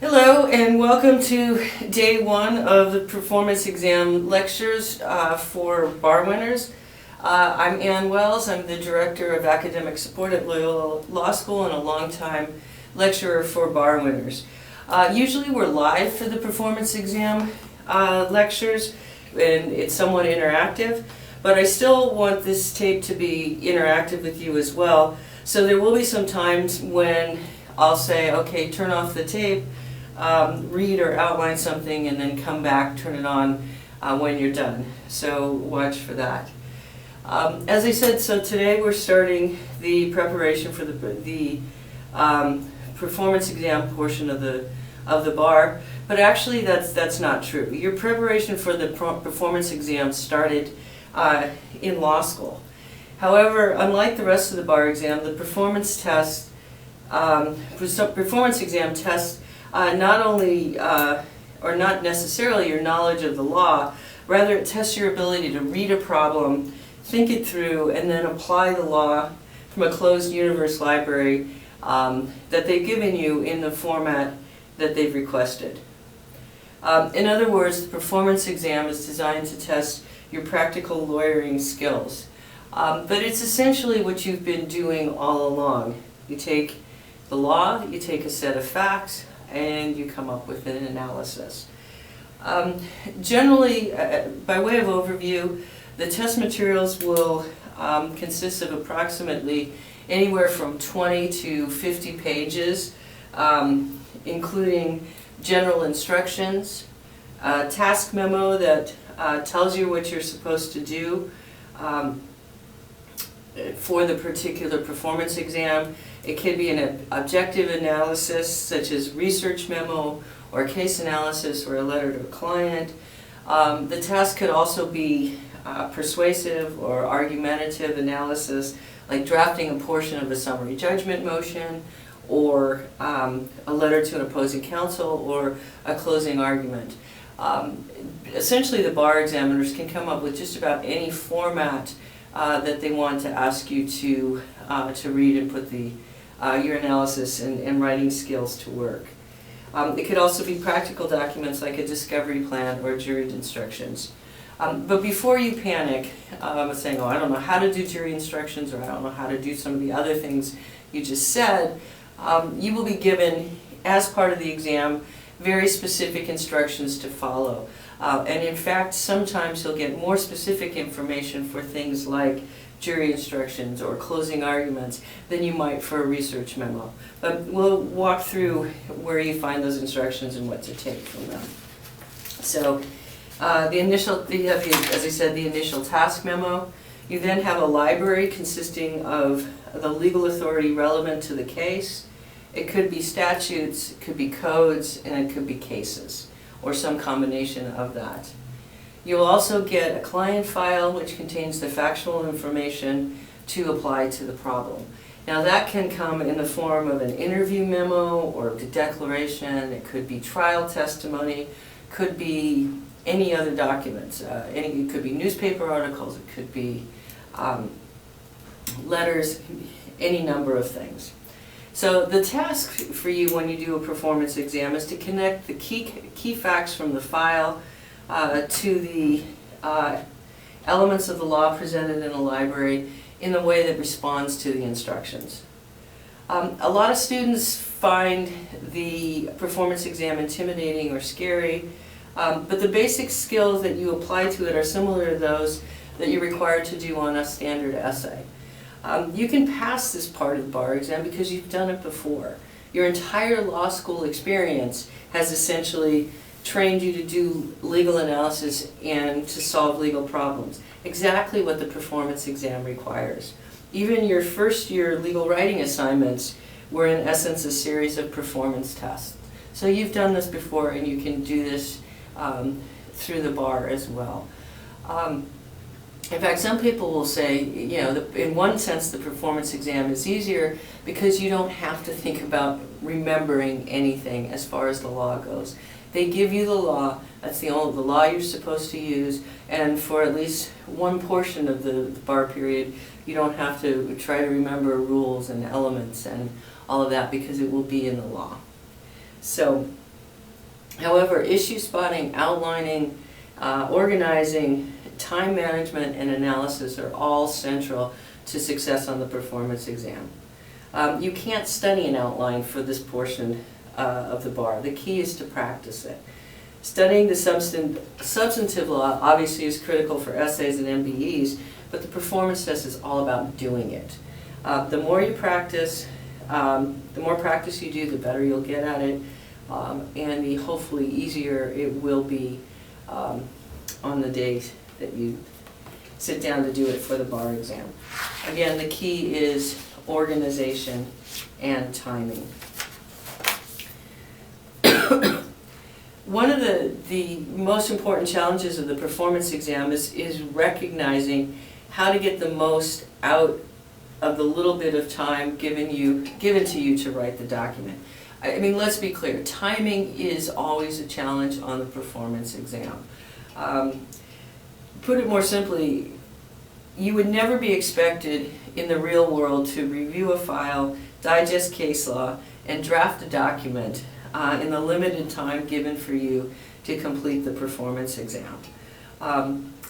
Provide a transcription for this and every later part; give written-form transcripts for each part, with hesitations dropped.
Hello and welcome to day one of the performance exam lectures for BarWinners. I'm Ann Wells. I'm the Director of Academic Support at Loyola Law School and a longtime lecturer for BarWinners. Usually we're live for the performance exam lectures and it's somewhat interactive, but I still want this tape to be interactive with you as well. So there will be some times when I'll say, okay, turn off the tape, read or outline something, and then come back, turn it on when you're done. So watch for that. As I said, so today we're starting the preparation for the performance exam portion of the bar, but actually that's not true. Your preparation for the performance exam started in law school. However, unlike the rest of the bar exam, the performance test, performance exam tests not only, or not necessarily your knowledge of the law, rather it tests your ability to read a problem, think it through, and then apply the law from a closed universe library that they've given you in the format that they've requested. In other words, the performance exam is designed to test your practical lawyering skills. But it's essentially what you've been doing all along. You take the law, you take a set of facts, and you come up with an analysis. Generally, by way of overview, the test materials will consist of approximately anywhere from 20 to 50 pages, including general instructions, a task memo that tells you what you're supposed to do for the particular performance exam. It could be an objective analysis such as research memo or case analysis or a letter to a client. The task could also be persuasive or argumentative analysis, like drafting a portion of a summary judgment motion or a letter to an opposing counsel or a closing argument. Essentially the bar examiners can come up with just about any format that they want to ask you to read and put your analysis and writing skills to work. It could also be practical documents like a discovery plan or jury instructions. But before you panic, saying, oh, I don't know how to do jury instructions, or I don't know how to do some of the other things you just said, you will be given, as part of the exam, very specific instructions to follow. And in fact, sometimes you'll get more specific information for things like jury instructions or closing arguments than you might for a research memo. But we'll walk through where you find those instructions and what to take from them. So you have, as I said, the initial task memo. You then have a library consisting of the legal authority relevant to the case. It could be statutes, it could be codes, and it could be cases, or some combination of that. You'll also get a client file which contains the factual information to apply to the problem. Now that can come in the form of an interview memo or a declaration. It could be trial testimony, could be any other documents. It could be newspaper articles, it could be letters, any number of things. So the task for you when you do a performance exam is to connect the key facts from the file to the elements of the law presented in a library in a way that responds to the instructions. A lot of students find the performance exam intimidating or scary, but the basic skills that you apply to it are similar to those that you're required to do on a standard essay. You can pass this part of the bar exam because you've done it before. Your entire law school experience has essentially trained you to do legal analysis and to solve legal problems. Exactly what the performance exam requires. Even your first year legal writing assignments were in essence a series of performance tests. So you've done this before and you can do this through the bar as well. In fact, some people will say, you know, in one sense the performance exam is easier because you don't have to think about remembering anything as far as the law goes. They give you the law, that's the law you're supposed to use, and for at least one portion of the bar period, you don't have to try to remember rules and elements and all of that because it will be in the law. So However, issue spotting, outlining, organizing, time management, and analysis are all central to success on the performance exam. You can't study an outline for this portion of the bar. The key is to practice it. Studying the substantive law obviously is critical for essays and MBEs, but the performance test is all about doing it. The more you practice, the more practice you do, the better you'll get at it, and the hopefully easier it will be on the day that you sit down to do it for the bar exam. Again, the key is organization and timing. One of the most important challenges of the performance exam is recognizing how to get the most out of the little bit of time given to you to write the document. I mean, let's be clear, timing is always a challenge on the performance exam. Put it more simply, you would never be expected in the real world to review a file, digest case law, and draft a document in the limited time given for you to complete the performance exam.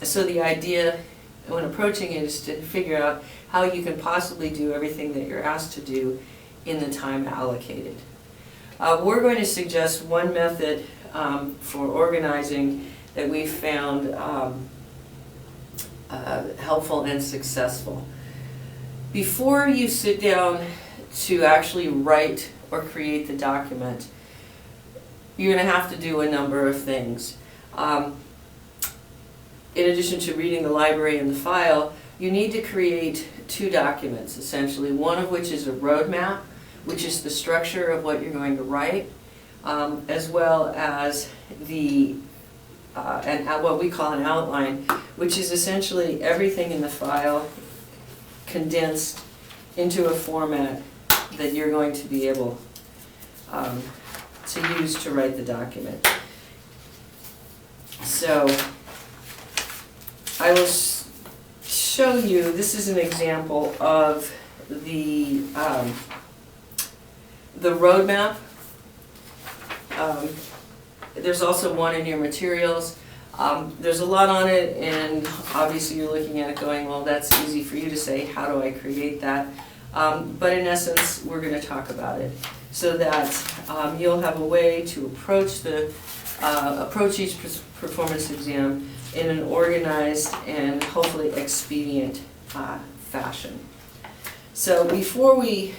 So the idea when approaching it is to figure out how you can possibly do everything that you're asked to do in the time allocated. We're going to suggest one method for organizing that we found helpful and successful. Before you sit down to actually write or create the document, you're going to have to do a number of things. In addition to reading the library and the file, you need to create two documents, essentially, one of which is a roadmap, which is the structure of what you're going to write, as well as what we call an outline, which is essentially everything in the file condensed into a format that you're going to be able to use to write the document. So I will show you, this is an example of the roadmap. There's also one in your materials. There's a lot on it, and obviously you're looking at it going, well, that's easy for you to say, how do I create that? But in essence, we're going to talk about it so that you'll have a way to approach each performance exam in an organized and hopefully expedient fashion. So before we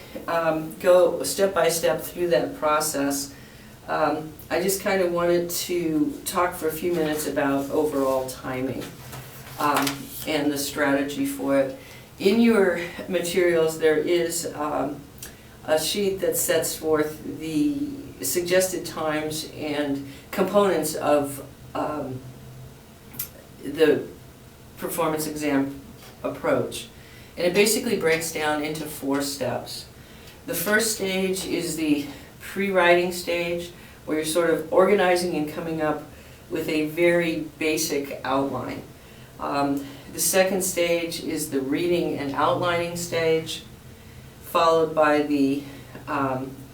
go step by step through that process, I just kind of wanted to talk for a few minutes about overall timing and the strategy for it. In your materials there is a sheet that sets forth the suggested times and components of the performance exam approach. And it basically breaks down into 4 steps. The first stage is the pre-writing stage, where you're sort of organizing and coming up with a very basic outline. The second stage is the reading and outlining stage, followed by the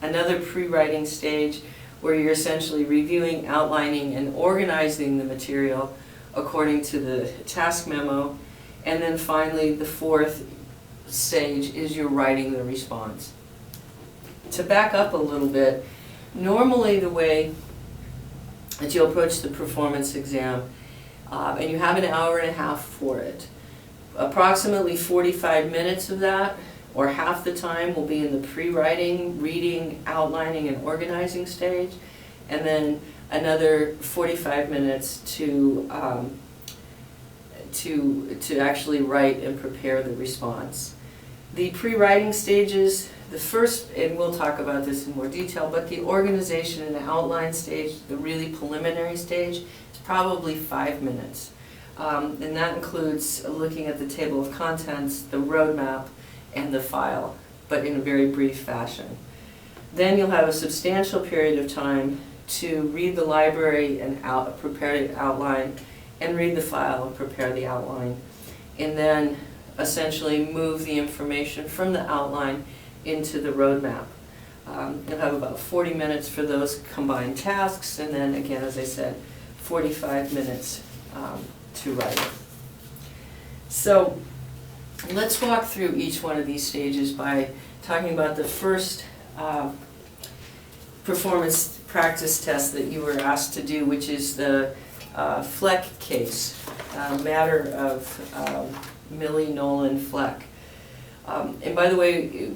another pre-writing stage where you're essentially reviewing, outlining, and organizing the material according to the task memo. And then finally, the 4th stage is you're writing the response. To back up a little bit, normally the way that you approach the performance exam, and you have an hour and a half for it, approximately 45 minutes of that, or half the time, will be in the pre-writing, reading, outlining, and organizing stage, and then another 45 minutes to actually write and prepare the response. The pre-writing stages, the first, and we'll talk about this in more detail, but the organization and the outline stage, the really preliminary stage, is probably 5 minutes. And that includes looking at the table of contents, the roadmap, and the file, but in a very brief fashion. Then you'll have a substantial period of time to read the library and prepare the outline, and read the file and prepare the outline, and then essentially move the information from the outline into the roadmap. You'll have about 40 minutes for those combined tasks, and then again, as I said, 45 minutes to write it. So let's walk through each one of these stages by talking about the first performance practice test that you were asked to do, which is the Fleck case, matter of Millie Nolan Fleck. And by the way,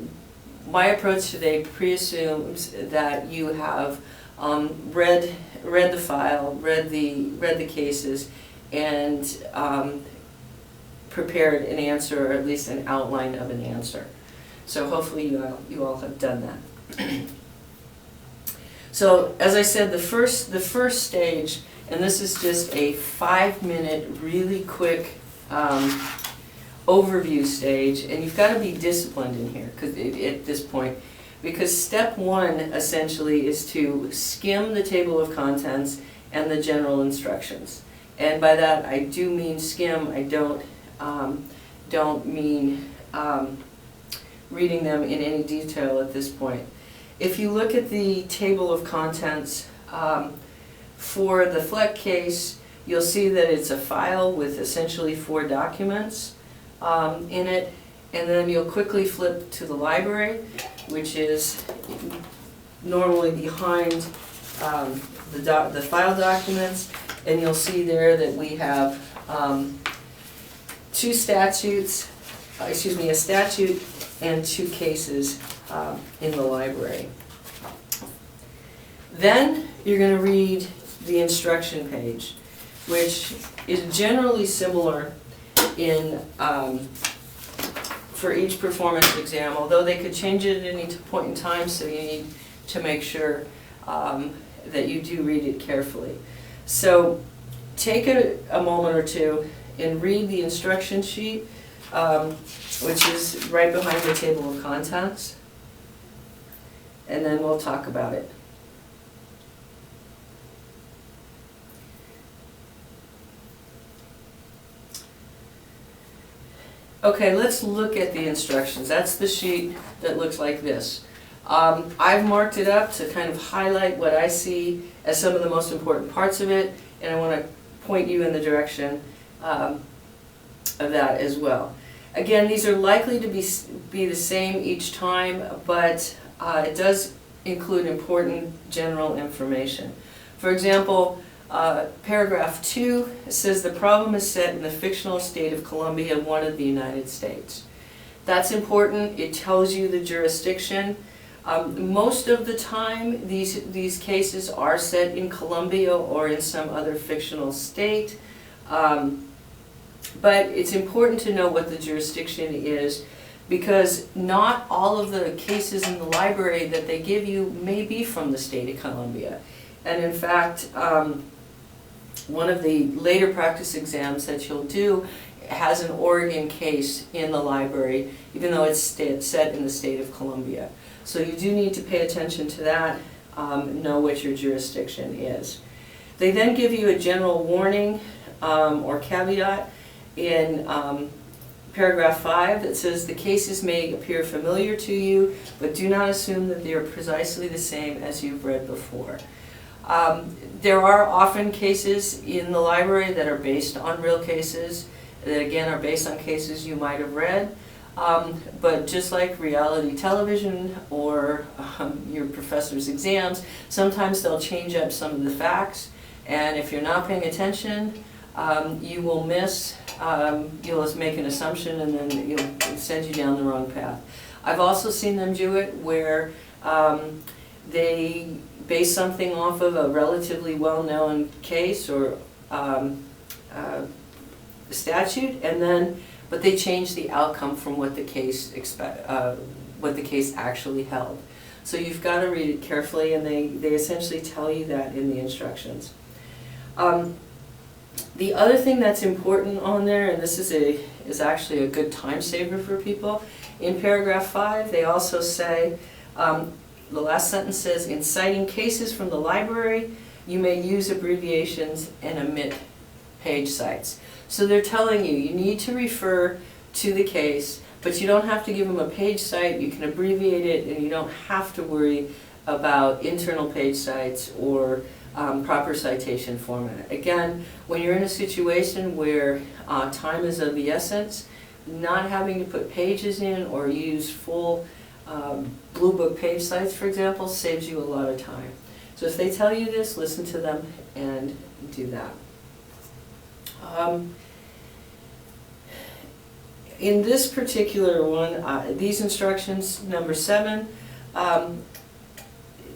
my approach today pre-assumes that you have read the file, read the cases, and prepared an answer, or at least an outline of an answer. So hopefully you all have done that. So as I said, the first stage, and this is just a 5-minute, really quick overview stage, and you've got to be disciplined in here at this point, because step one essentially is to skim the table of contents and the general instructions. And by that I do mean skim. I don't mean reading them in any detail at this point. If you look at the table of contents for the Fleck case, you'll see that it's a file with essentially 4 documents in it, and then you'll quickly flip to the library, which is normally behind the file documents, and you'll see there that we have a statute and 2 cases in the library. Then you're going to read the instruction page, which is generally similar in for each performance exam, although they could change it at any point in time, so you need to make sure that you do read it carefully. So take a moment or two and read the instruction sheet, which is right behind the table of contents, and then we'll talk about it. Okay, let's look at the instructions. That's the sheet that looks like this. I've marked it up to kind of highlight what I see as some of the most important parts of it, and I want to point you in the direction of that as well. Again, these are likely to be the same each time, but it does include important general information. For example, paragraph 2 says the problem is set in the fictional state of Columbia, one of the United States. That's important. It tells you the jurisdiction. Most of the time, these cases are set in Columbia or in some other fictional state. But it's important to know what the jurisdiction is, because not all of the cases in the library that they give you may be from the state of Columbia. And in fact, one of the later practice exams that you'll do has an Oregon case in the library, even though it's set in the state of Columbia. So you do need to pay attention to that, know what your jurisdiction is. They then give you a general warning or caveat in paragraph 5 that says the cases may appear familiar to you, but do not assume that they are precisely the same as you've read before. There are often cases in the library that are based on real cases, that again are based on cases you might have read, but just like reality television or your professor's exams, sometimes they'll change up some of the facts, and if you're not paying attention, you will miss, you'll just make an assumption and then it'll send you down the wrong path. I've also seen them do it where they base something off of a relatively well-known case or statute, and then but they change the outcome from what the case actually held. So you've got to read it carefully, and they essentially tell you that in the instructions. The other thing that's important on there, and this is actually a good time saver for people, in paragraph 5 they also say, the last sentence says, in citing cases from the library, you may use abbreviations and omit page sites. So they're telling you, you need to refer to the case, But you don't have to give them a page cite, you can abbreviate it, and you don't have to worry about internal page cites or proper citation format. Again, when you're in a situation where time is of the essence, not having to put pages in or use full Blue Book page cites, for example, saves you a lot of time. So if they tell you this, listen to them and do that. In this particular one, these instructions, number 7,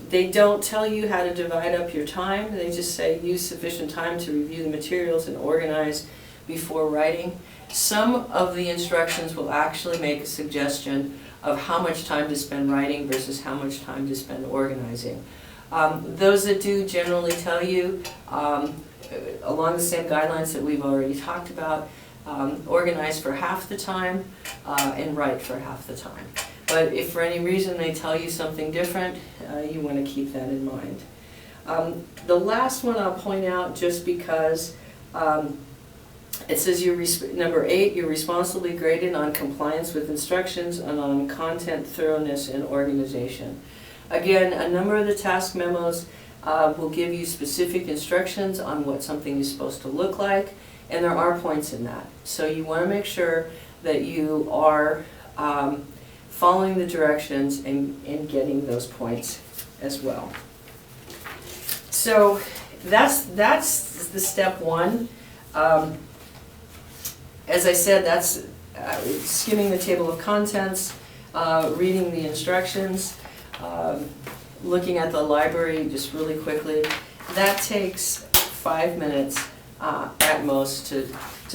they don't tell you how to divide up your time. They just say use sufficient time to review the materials and organize before writing. Some of the instructions will actually make a suggestion of how much time to spend writing versus how much time to spend organizing. Those that do generally tell you, along the same guidelines that we've already talked about, organize for half the time and write for half the time. But if for any reason they tell you something different, you want to keep that in mind. The last one I'll point out just because it says number 8, you're responsibly graded on compliance with instructions and on content thoroughness and organization. Again, a number of the task memos will give you specific instructions on what something is supposed to look like, and there are points in that. So you want to make sure that you are following the directions and getting those points as well. So that's the step 1. As I said, that's skimming the table of contents, reading the instructions, looking at the library just really quickly. That takes 5 minutes at most to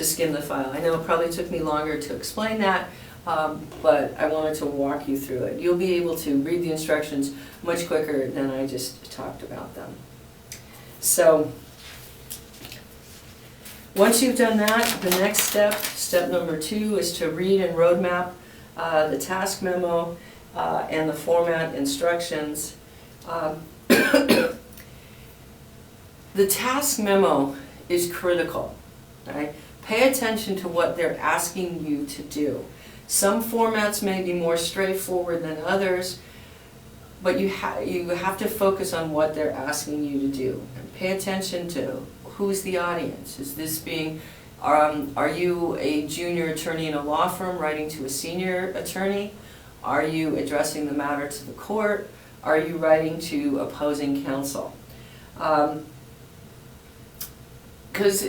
skim the file. I know it probably took me longer to explain that, but I wanted to walk you through it. You'll be able to read the instructions much quicker than I just talked about them. So once you've done that, the next step, step number 2, is to read and roadmap the task memo and the format instructions. The task memo is critical. Right? Pay attention to what they're asking you to do. Some formats may be more straightforward than others, but you have to focus on what they're asking you to do. And pay attention to who's the audience. Is this being, are you a junior attorney in a law firm writing to a senior attorney? Are you addressing the matter to the court? Are you writing to opposing counsel? Because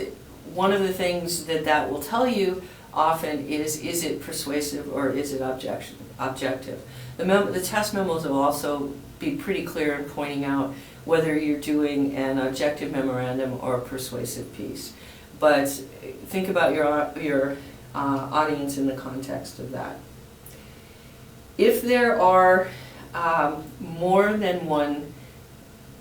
one of the things that will tell you often is it persuasive or is it objective? The test memos will also be pretty clear in pointing out whether you're doing an objective memorandum or a persuasive piece. But think about your audience in the context of that. If there are more than one,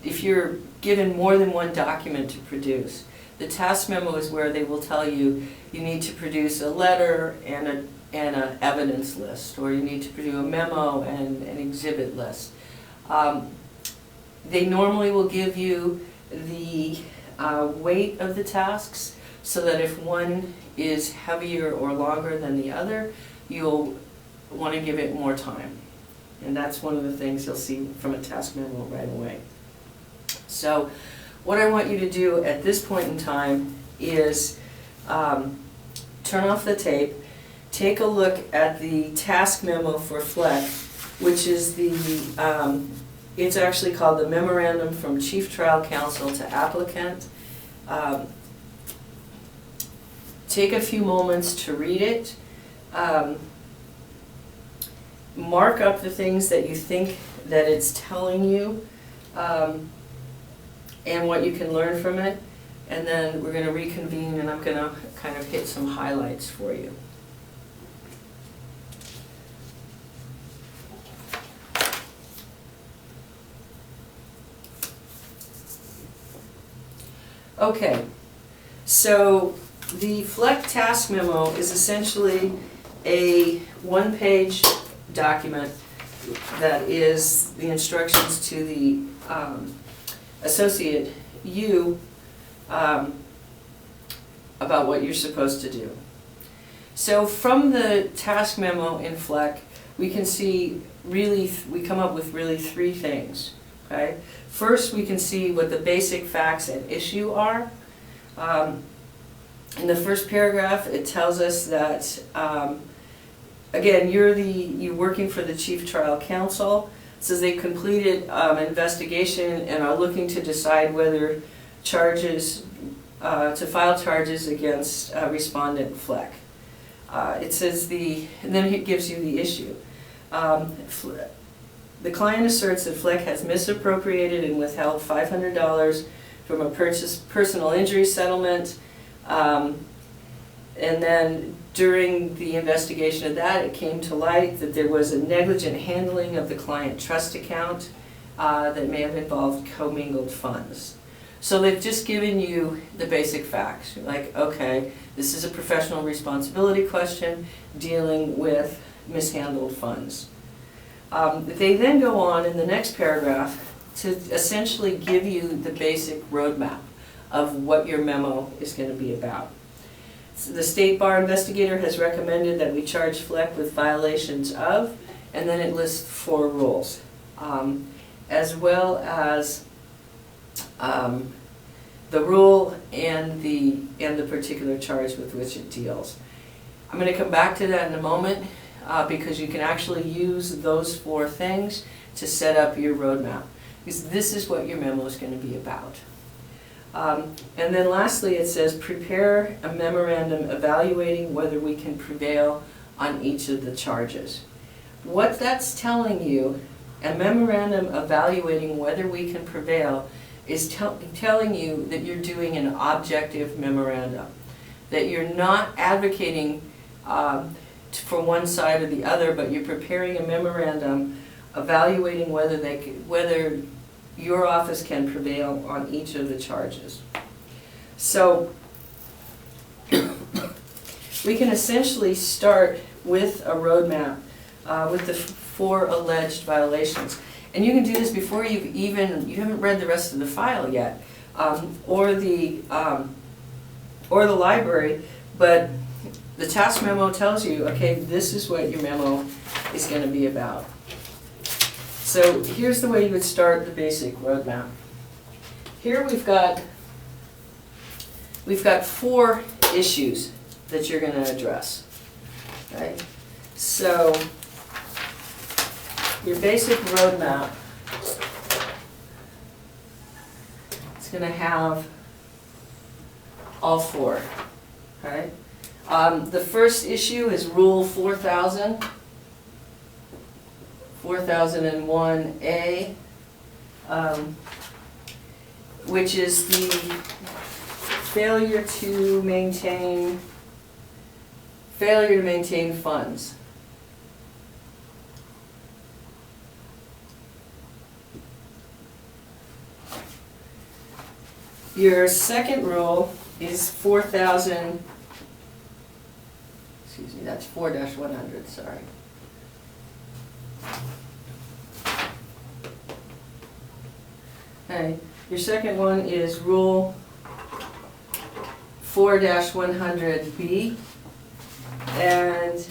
if you're given more than one document to produce, the task memo is where they will tell you you need to produce a letter and an evidence list, or you need to produce a memo and an exhibit list. They normally will give you the weight of the tasks so that if one is heavier or longer than the other, you'll want to give it more time. And that's one of the things you'll see from a task memo right away. So what I want you to do at this point in time is turn off the tape, take a look at the task memo for Fleck, which is it's actually called the Memorandum from Chief Trial Counsel to Applicant. Take a few moments to read it. Mark up the things that you think that it's telling you and what you can learn from it, and then we're going to reconvene and I'm going to kind of hit some highlights for you. Okay, so the Fleck task memo is essentially a one-page document that is the instructions to the associate you about what you're supposed to do. So from the task memo in Fleck, we can see we come up with really three things. Okay? First, we can see what the basic facts at issue are. In the first paragraph, it tells us that, again, you're working for the Chief Trial Counsel. It says they completed an investigation and are looking to decide whether to file charges against respondent Fleck. It says and then it gives you the issue. The client asserts that Fleck has misappropriated and withheld $500 from a personal injury settlement. And then during the investigation of that, it came to light that there was a negligent handling of the client trust account that may have involved commingled funds. So they've just given you the basic facts. You're like, okay, this is a professional responsibility question dealing with mishandled funds. They then go on in the next paragraph to essentially give you the basic roadmap of what your memo is going to be about. So the State Bar investigator has recommended that we charge Fleck with violations of, and then it lists 4 rules, as well as the rule and the particular charge with which it deals. I'm going to come back to that in a moment because you can actually use those 4 things to set up your roadmap, because this is what your memo is going to be about. And then lastly, it says prepare a memorandum evaluating whether we can prevail on each of the charges. What that's telling you, a memorandum evaluating whether we can prevail, is telling you that you're doing an objective memorandum, that you're not advocating for one side or the other, but you're preparing a memorandum evaluating whether your office can prevail on each of the charges. So we can essentially start with a roadmap with the 4 alleged violations. And you can do this before you haven't read the rest of the file yet, or the library, but the task memo tells you, okay, this is what your memo is going to be about. So here's the way you would start the basic roadmap. Here we've got 4 issues that you're going to address. Okay? So your basic roadmap is going to have all 4. Okay? The first issue is Rule 4001A, which is the failure to maintain funds. Your second rule is 4,000. Excuse me, that's 4-100, sorry. Okay, your second one is Rule 4-100B, and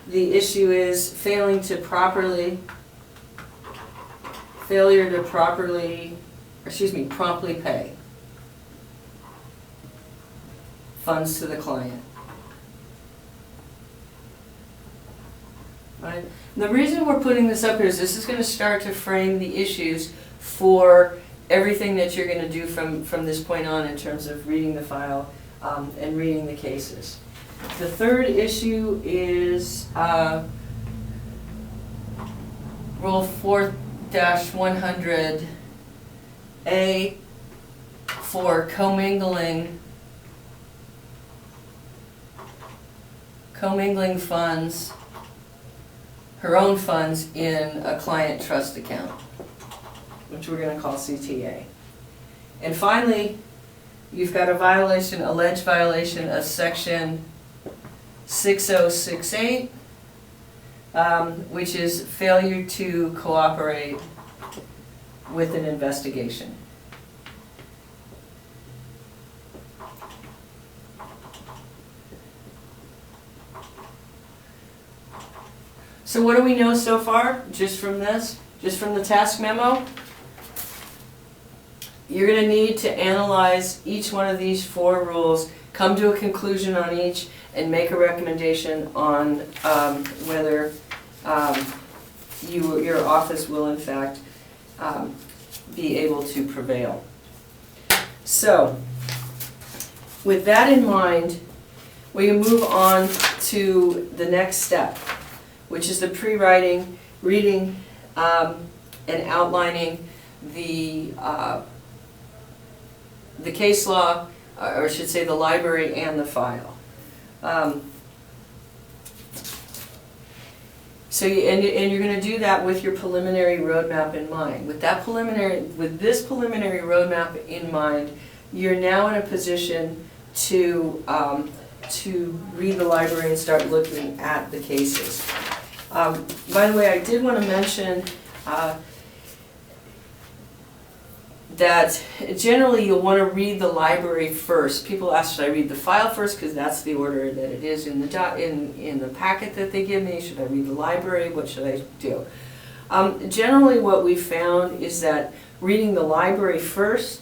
the issue is promptly pay funds to the client. Right? And the reason we're putting this up here is this is going to start to frame the issues for everything that you're going to do from this point on in terms of reading the file and reading the cases. The third issue is Rule 4-100A for commingling funds, her own funds, in a client trust account, which we're going to call CTA. And finally, you've got alleged violation of Section 6068, which is failure to cooperate with an investigation. So what do we know so far, just from this, just from the task memo? You're going to need to analyze each one of these 4 rules, come to a conclusion on each, and make a recommendation on whether your office will in fact be able to prevail. So, with that in mind, we can move on to the next step, which is the pre-writing, reading, and outlining the case law, or I should say the library and the file. So you're going to do that with your preliminary roadmap in mind. With this preliminary roadmap in mind, you're now in a position to read the library and start looking at the cases. By the way, I did want to mention that generally you'll want to read the library first. People ask, should I read the file first, because that's the order that it is in the packet that they give me. Should I read the library? What should I do? Generally what we found is that reading the library first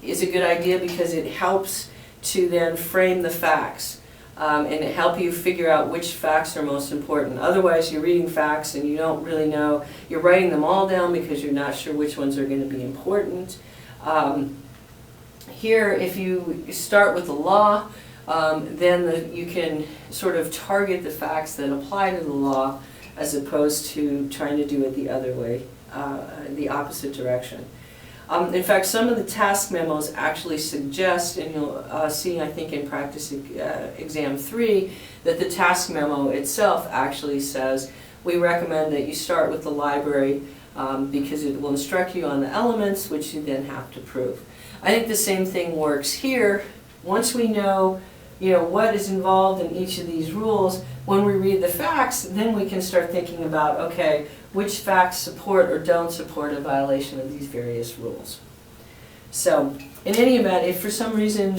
is a good idea, because it helps to then frame the facts and it help you figure out which facts are most important. Otherwise you're reading facts and you don't really know. You're writing them all down because you're not sure which ones are going to be important. Here, if you start with the law, then you can sort of target the facts that apply to the law, as opposed to trying to do it the other way, the opposite direction. In fact, some of the task memos actually suggest, and you'll see, I think, in practice exam 3, that the task memo itself actually says, we recommend that you start with the library because it will instruct you on the elements, which you then have to prove. I think the same thing works here. Once we know, what is involved in each of these rules, when we read the facts, then we can start thinking about, okay, which facts support or don't support a violation of these various rules. So, in any event, if for some reason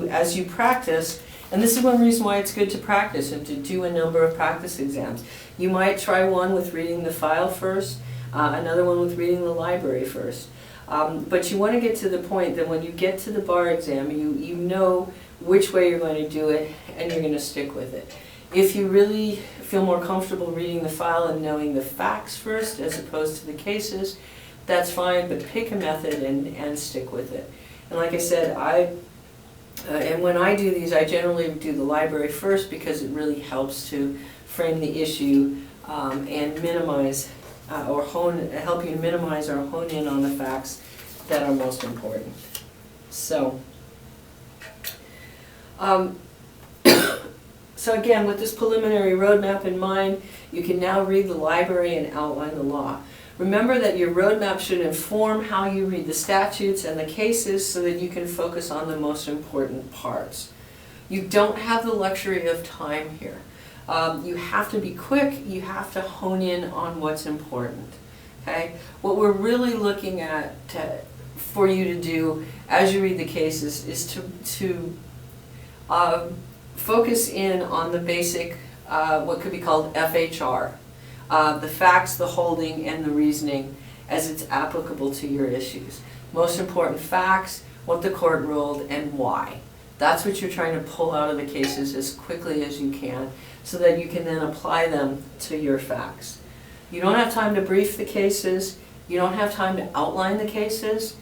as you practice, and this is one reason why it's good to practice and to do a number of practice exams, you might try one with reading the file first, another one with reading the library first. But you want to get to the point that when you get to the bar exam, you know which way you're going to do it, and you're going to stick with it. If you really feel more comfortable reading the file and knowing the facts first as opposed to the cases, that's fine, but pick a method and stick with it. And like I said, and when I do these, I generally do the library first, because it really helps to frame the issue and minimize help you to minimize or hone in on the facts that are most important. So, so again, with this preliminary roadmap in mind, you can now read the library and outline the law. Remember that your roadmap should inform how you read the statutes and the cases so that you can focus on the most important parts. You don't have the luxury of time here. You have to be quick, you have to hone in on what's important. Okay? What we're really looking at for you to do as you read the cases is to focus in on the basic, what could be called FHR, the facts, the holding, and the reasoning as it's applicable to your issues. Most important facts, what the court ruled, and why. That's what you're trying to pull out of the cases as quickly as you can, so that you can then apply them to your facts. You don't have time to brief the cases, you don't have time to outline the cases,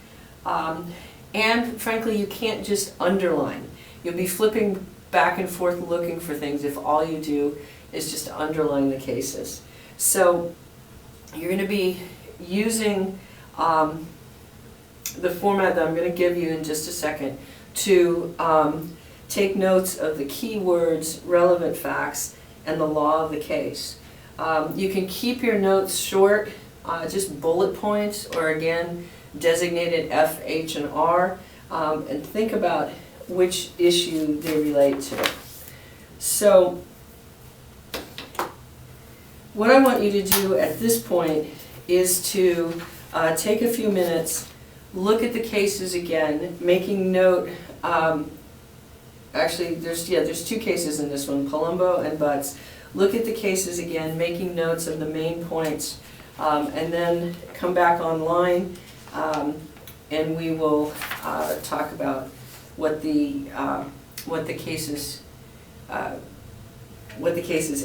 and frankly you can't just underline. You'll be flipping back and forth looking for things if all you do is just underline the cases. So you're going to be using the format that I'm going to give you in just a second to take notes of the key words, relevant facts, and the law of the case. You can keep your notes short, just bullet points, or again, designated F, H, and R, and think about which issue they relate to. So, what I want you to do at this point is to take a few minutes, look at the cases again, making note. Actually, there's 2 cases in this one, Palumbo and Butts. look at the cases again, making notes of the main points, and then come back online, and we will talk about what the cases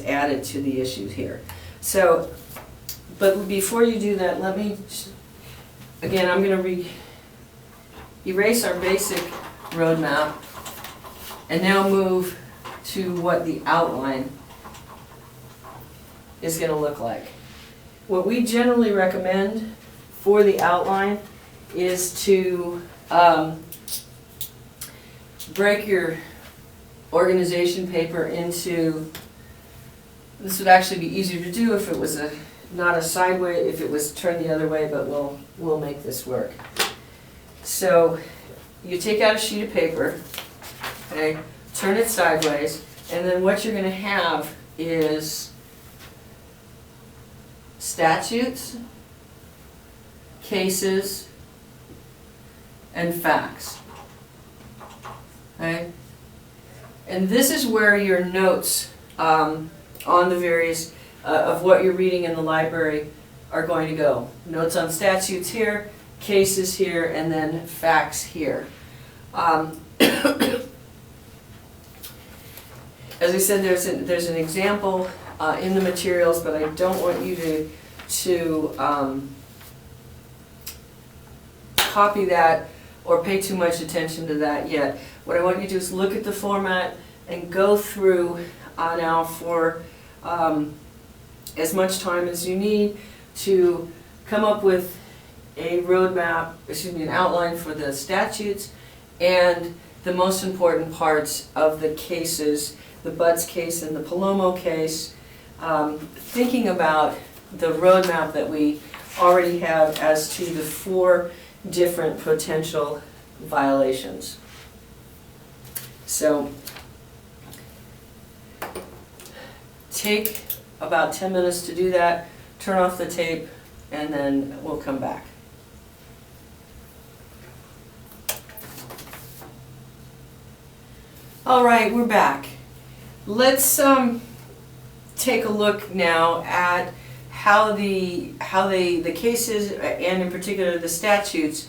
added to the issues here. So, but before you do that, let me, again, I'm going to erase our basic roadmap and now move to what the outline is going to look like. What we generally recommend for the outline is to break your organization paper into, this would actually be easier to do if it was not a sideways, if it was turned the other way, but we'll make this work. So you take out a sheet of paper, okay, turn it sideways, and then what you're going to have is statutes, cases, and facts. Okay? And this is where your notes on the various of what you're reading in the library are going to go. Notes on statutes here, cases here, and then facts here. As I said, there's an example in the materials, but I don't want you to copy that or pay too much attention to that yet. What I want you to do is look at the format and go through now for as much time as you need to come up with a roadmap, an outline for the statutes and the most important parts of the cases, the Butts case and the Palomo case, thinking about the roadmap that we already have as to the 4 different potential violations. So take about 10 minutes to do that, turn off the tape, and then we'll come back. All right, we're back. Let's take a look now at how the cases, and in particular the statutes,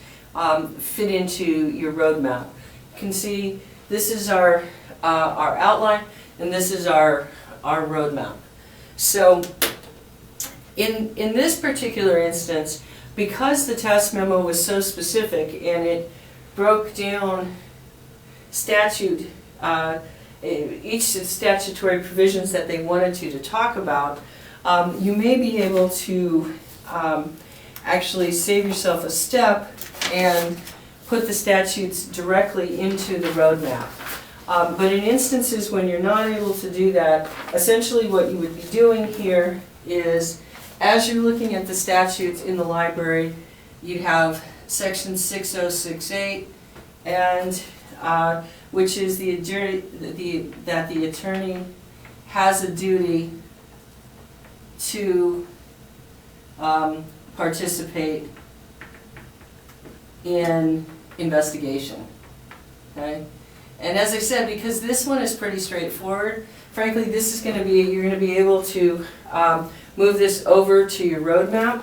fit into your roadmap. You can see this is our outline, and this is our roadmap. So in this particular instance, because the task memo was so specific and it broke down statute, each statutory provisions that they wanted you to talk about, you may be able to actually save yourself a step and put the statutes directly into the roadmap. But in instances when you're not able to do that, essentially what you would be doing here is, as you're looking at the statutes in the library, you'd have section 6068, and which is that the attorney has a duty to participate in investigation. Okay? And as I said, because this one is pretty straightforward, frankly, this is going to be, you're going to be able to move this over to your roadmap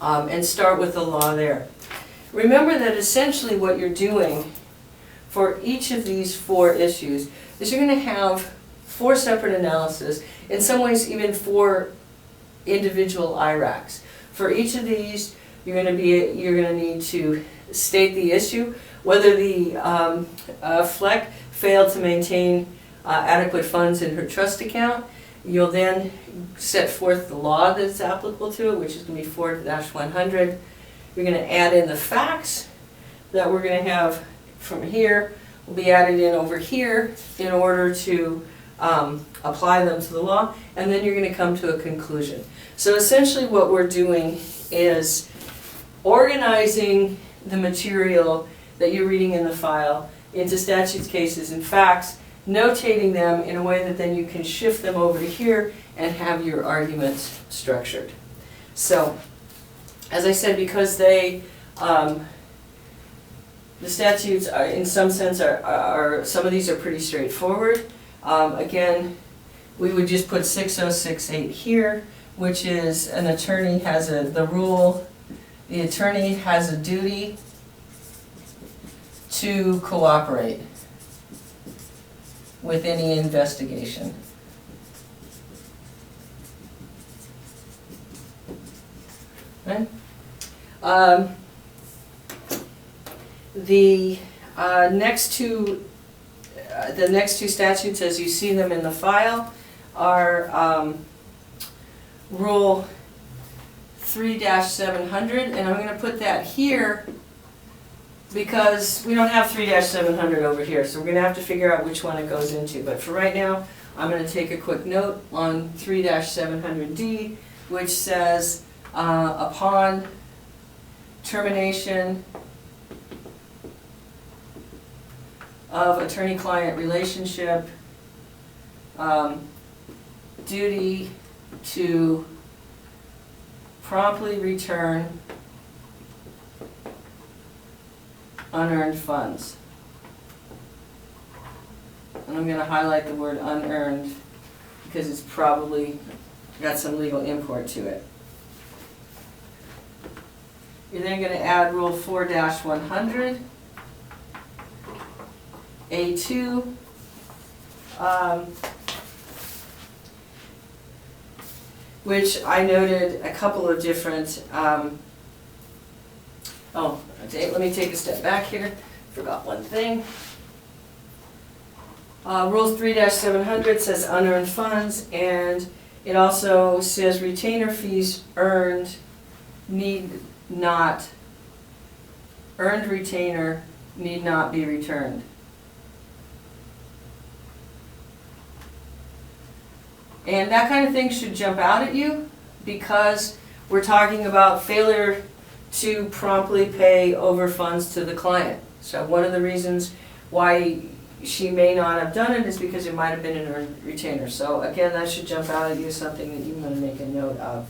and start with the law there. Remember that essentially what you're doing for each of these 4 issues is you're going to have 4 separate analyses, in some ways even 4 individual IRACs. For each of these, you're going to need to state the issue, whether the Fleck failed to maintain adequate funds in her trust account. You'll then set forth the law that's applicable to it, which is going to be 4-100. You're going to add in the facts that we're going to have from here, will be added in over here in order to apply them to the law, and then you're going to come to a conclusion. So essentially what we're doing is organizing the material that you're reading in the file into statutes, cases, and facts, notating them in a way that then you can shift them over to here and have your arguments structured. So, as I said, because they, the statutes are, in some sense, are some of these are pretty straightforward. Again, we would just put 6068 here, which is an attorney has the rule, the attorney has a duty to cooperate with any investigation. Right? The next two statutes, as you see them in the file, are Rule 3-700, and I'm going to put that here because we don't have 3-700 over here, so we're going to have to figure out which one it goes into. But for right now, I'm going to take a quick note on 3-700D, which says upon termination of attorney-client relationship, duty to promptly return unearned funds. And I'm going to highlight the word unearned because it's probably got some legal import to it. You're then going to add Rule 4-100, A2, which I noted a couple of different, let me take a step back here, forgot one thing. Rule 3-700 says unearned funds, and it also says retainer fees earned earned retainer need not be returned. And that kind of thing should jump out at you because we're talking about failure to promptly pay over funds to the client. So one of the reasons why she may not have done it is because it might have been an earned retainer. So again, that should jump out at you, something that you want to make a note of.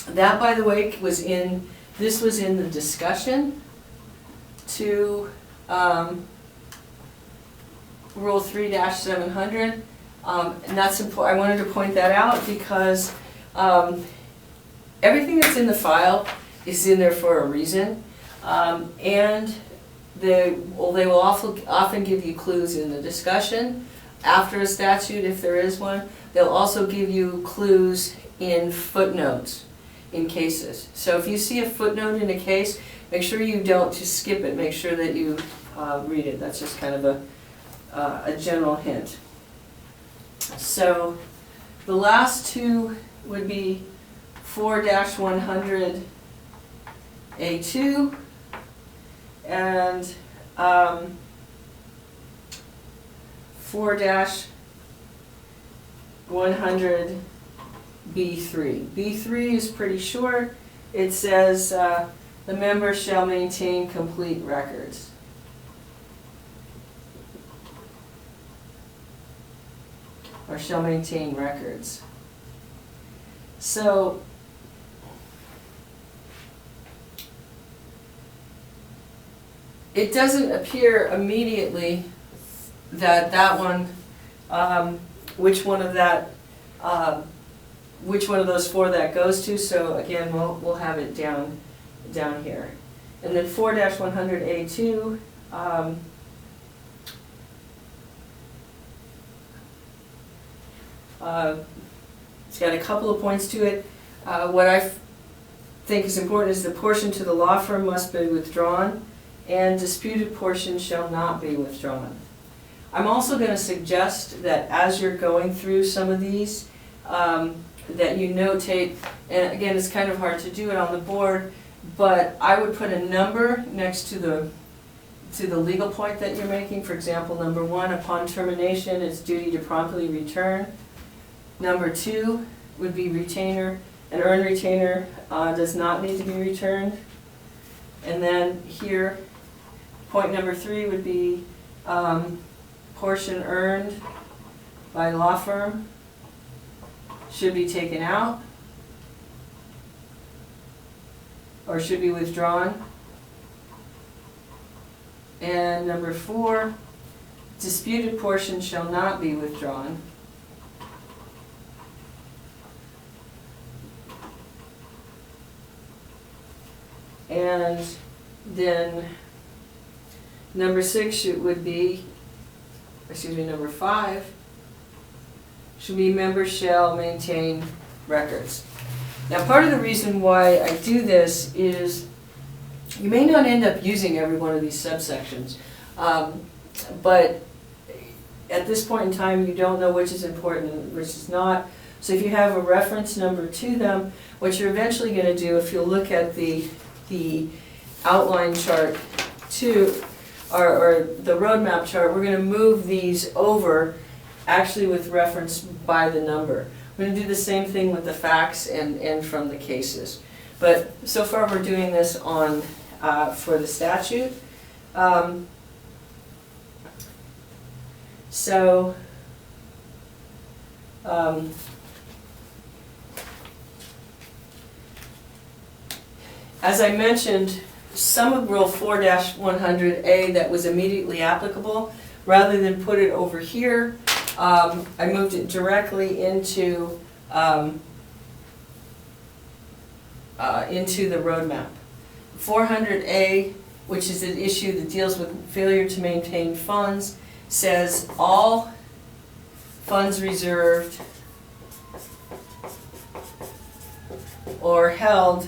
That, by the way, was in the discussion to Rule 3-700. And that's important. I wanted to point that out because everything that's in the file is in there for a reason, and they will often give you clues in the discussion after a statute if there is one. They'll also give you clues in footnotes in cases. So if you see a footnote in a case, make sure you don't just skip it. Make sure that you read it. That's just kind of a general hint. So the last two would be 4-100 A2 and 4-100 B3. B3 is pretty short. It says the member shall maintain complete records. Or shall maintain records. So it doesn't appear immediately that one, which one of those four that goes to. So again, we'll have it down here, and then 4-100 A2. It's got a couple of points to it. What I think is important is the portion to the law firm must be withdrawn, and disputed portion shall not be withdrawn. I'm also going to suggest that as you're going through some of these, that you notate, and again, it's kind of hard to do it on the board, but I would put a number next to the legal point that you're making. For example, number 1, upon termination, it's duty to promptly return. Number 2 would be retainer. An earned retainer does not need to be returned. And then here, point number 3 would be portion earned by law firm should be taken out or should be withdrawn. And number 4, disputed portion shall not be withdrawn. And then number 6 would be, number 5 should be members shall maintain records. Now, part of the reason why I do this is you may not end up using every one of these subsections, but at this point in time you don't know which is important and which is not. So if you have a reference number to them, what you're eventually going to do, if you'll look at the outline chart or the roadmap chart, we're going to move these over actually with reference by the number. We're going to do the same thing with the facts and from the cases. But so far we're doing this on for the statute. As I mentioned, some of Rule 4-100A that was immediately applicable, rather than put it over here, I moved it directly into the roadmap. 400A, which is an issue that deals with failure to maintain funds, says all funds reserved or held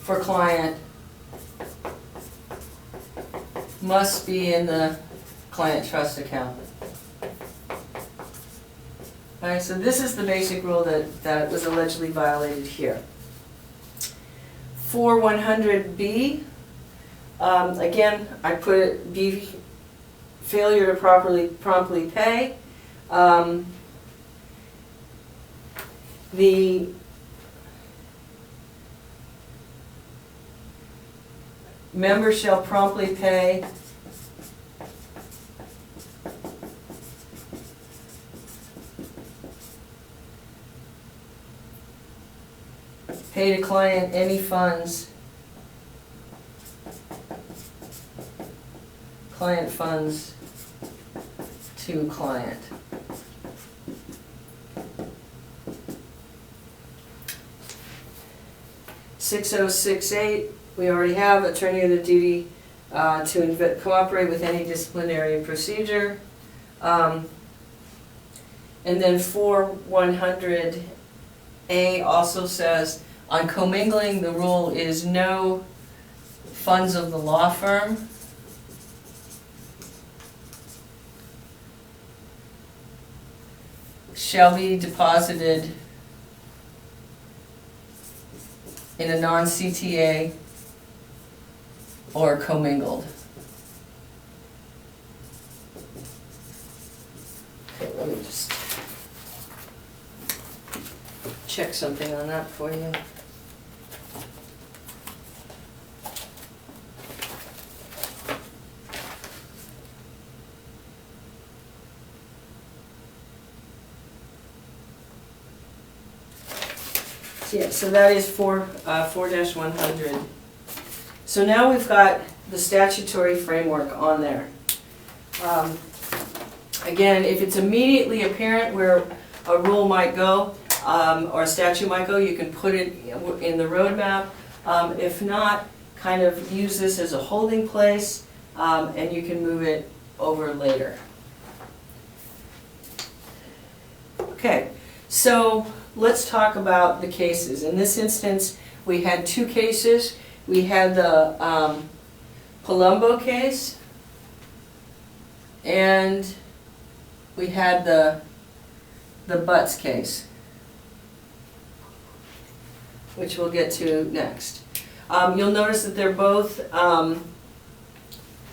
for client must be in the client trust account. All right, so this is the basic rule that was allegedly violated here. 4-100B, again, I put it B, failure to promptly pay. The member shall promptly pay to client any funds, client funds to client. (6068), we already have attorney of the duty to cooperate with any disciplinary procedure. And then 4-100A also says, on commingling, the rule is no funds of the law firm shall be deposited in a non-CTA or commingled. Okay, let me just check something on that for you. Yeah, so that is 4-100. So now we've got the statutory framework on there. Again, if it's immediately apparent where a rule might go or a statute might go, you can put it in the roadmap. If not, kind of use this as a holding place and you can move it over later. Okay, so let's talk about the cases. In this instance, we had 2 cases. We had the Palumbo case, and we had the Butts case, which we'll get to next. You'll notice that they're both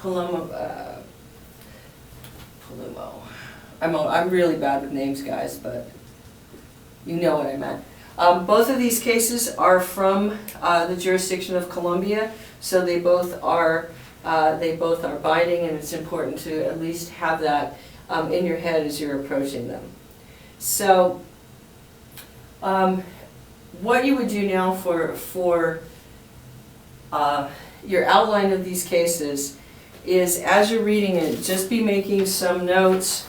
Palumbo. I'm really bad with names, guys, but you know what I meant. Both of these cases are from the jurisdiction of Columbia, so they both are binding, and it's important to at least have that in your head as you're approaching them. So, what you would do now for your outline of these cases is, as you're reading it, just be making some notes.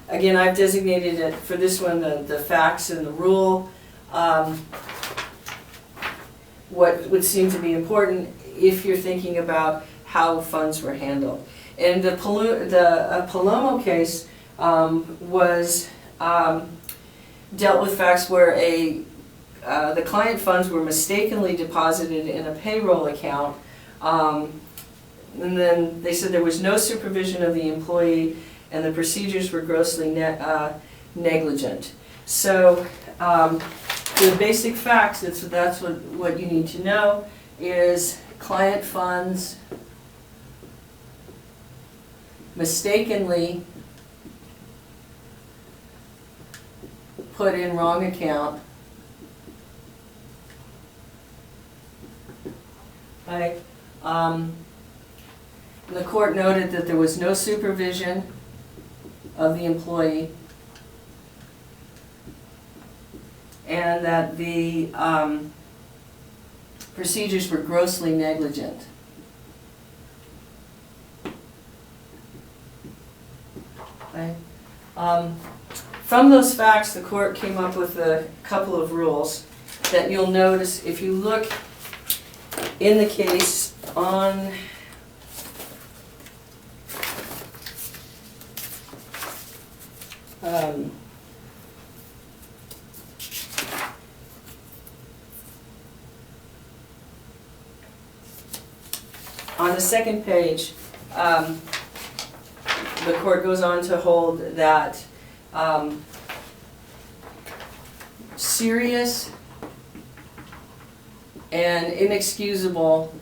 Again, I've designated it for this one the facts and the rule. what would seem to be important if you're thinking about how funds were handled. And the Palomo case was dealt with facts where the client funds were mistakenly deposited in a payroll account, and then they said there was no supervision of the employee and the procedures were grossly negligent. So the basic facts, that's what you need to know, is client funds mistakenly put in wrong account. Right? The court noted that there was no supervision of the employee and that the procedures were grossly negligent. Okay. From those facts, the court came up with a couple of rules that you'll notice if you look in the case on the second page. The court goes on to hold that serious and inexcusable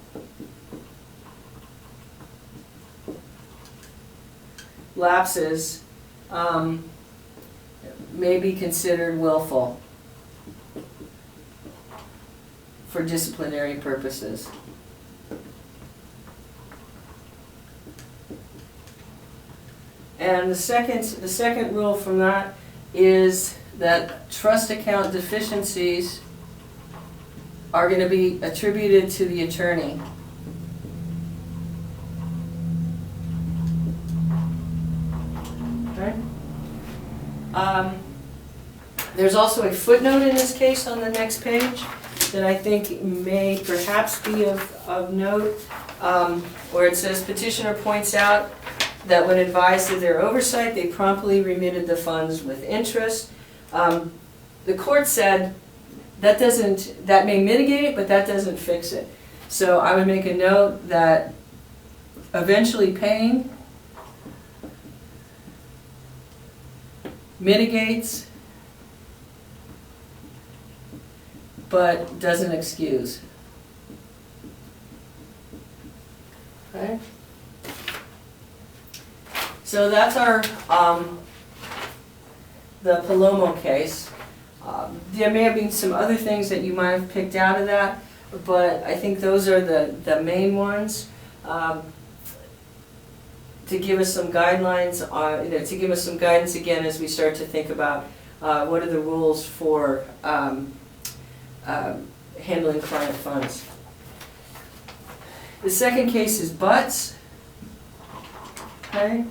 lapses may be considered willful for disciplinary purposes. And the second rule from that is that trust account deficiencies are going to be attributed to the attorney. Okay. There's also a footnote in this case on the next page that I think may perhaps be of note, where it says petitioner points out that when advised of their oversight, they promptly remitted the funds with interest. The court said that may mitigate it, but that doesn't fix it. So I would make a note that eventually paying mitigates, but doesn't excuse. Okay? So that's our the Palomo case. There may have been some other things that you might have picked out of that, but I think those are the main ones. To give us some guidelines, to give us some guidance again as we start to think about what are the rules for handling client funds. The second case is Butts. Okay.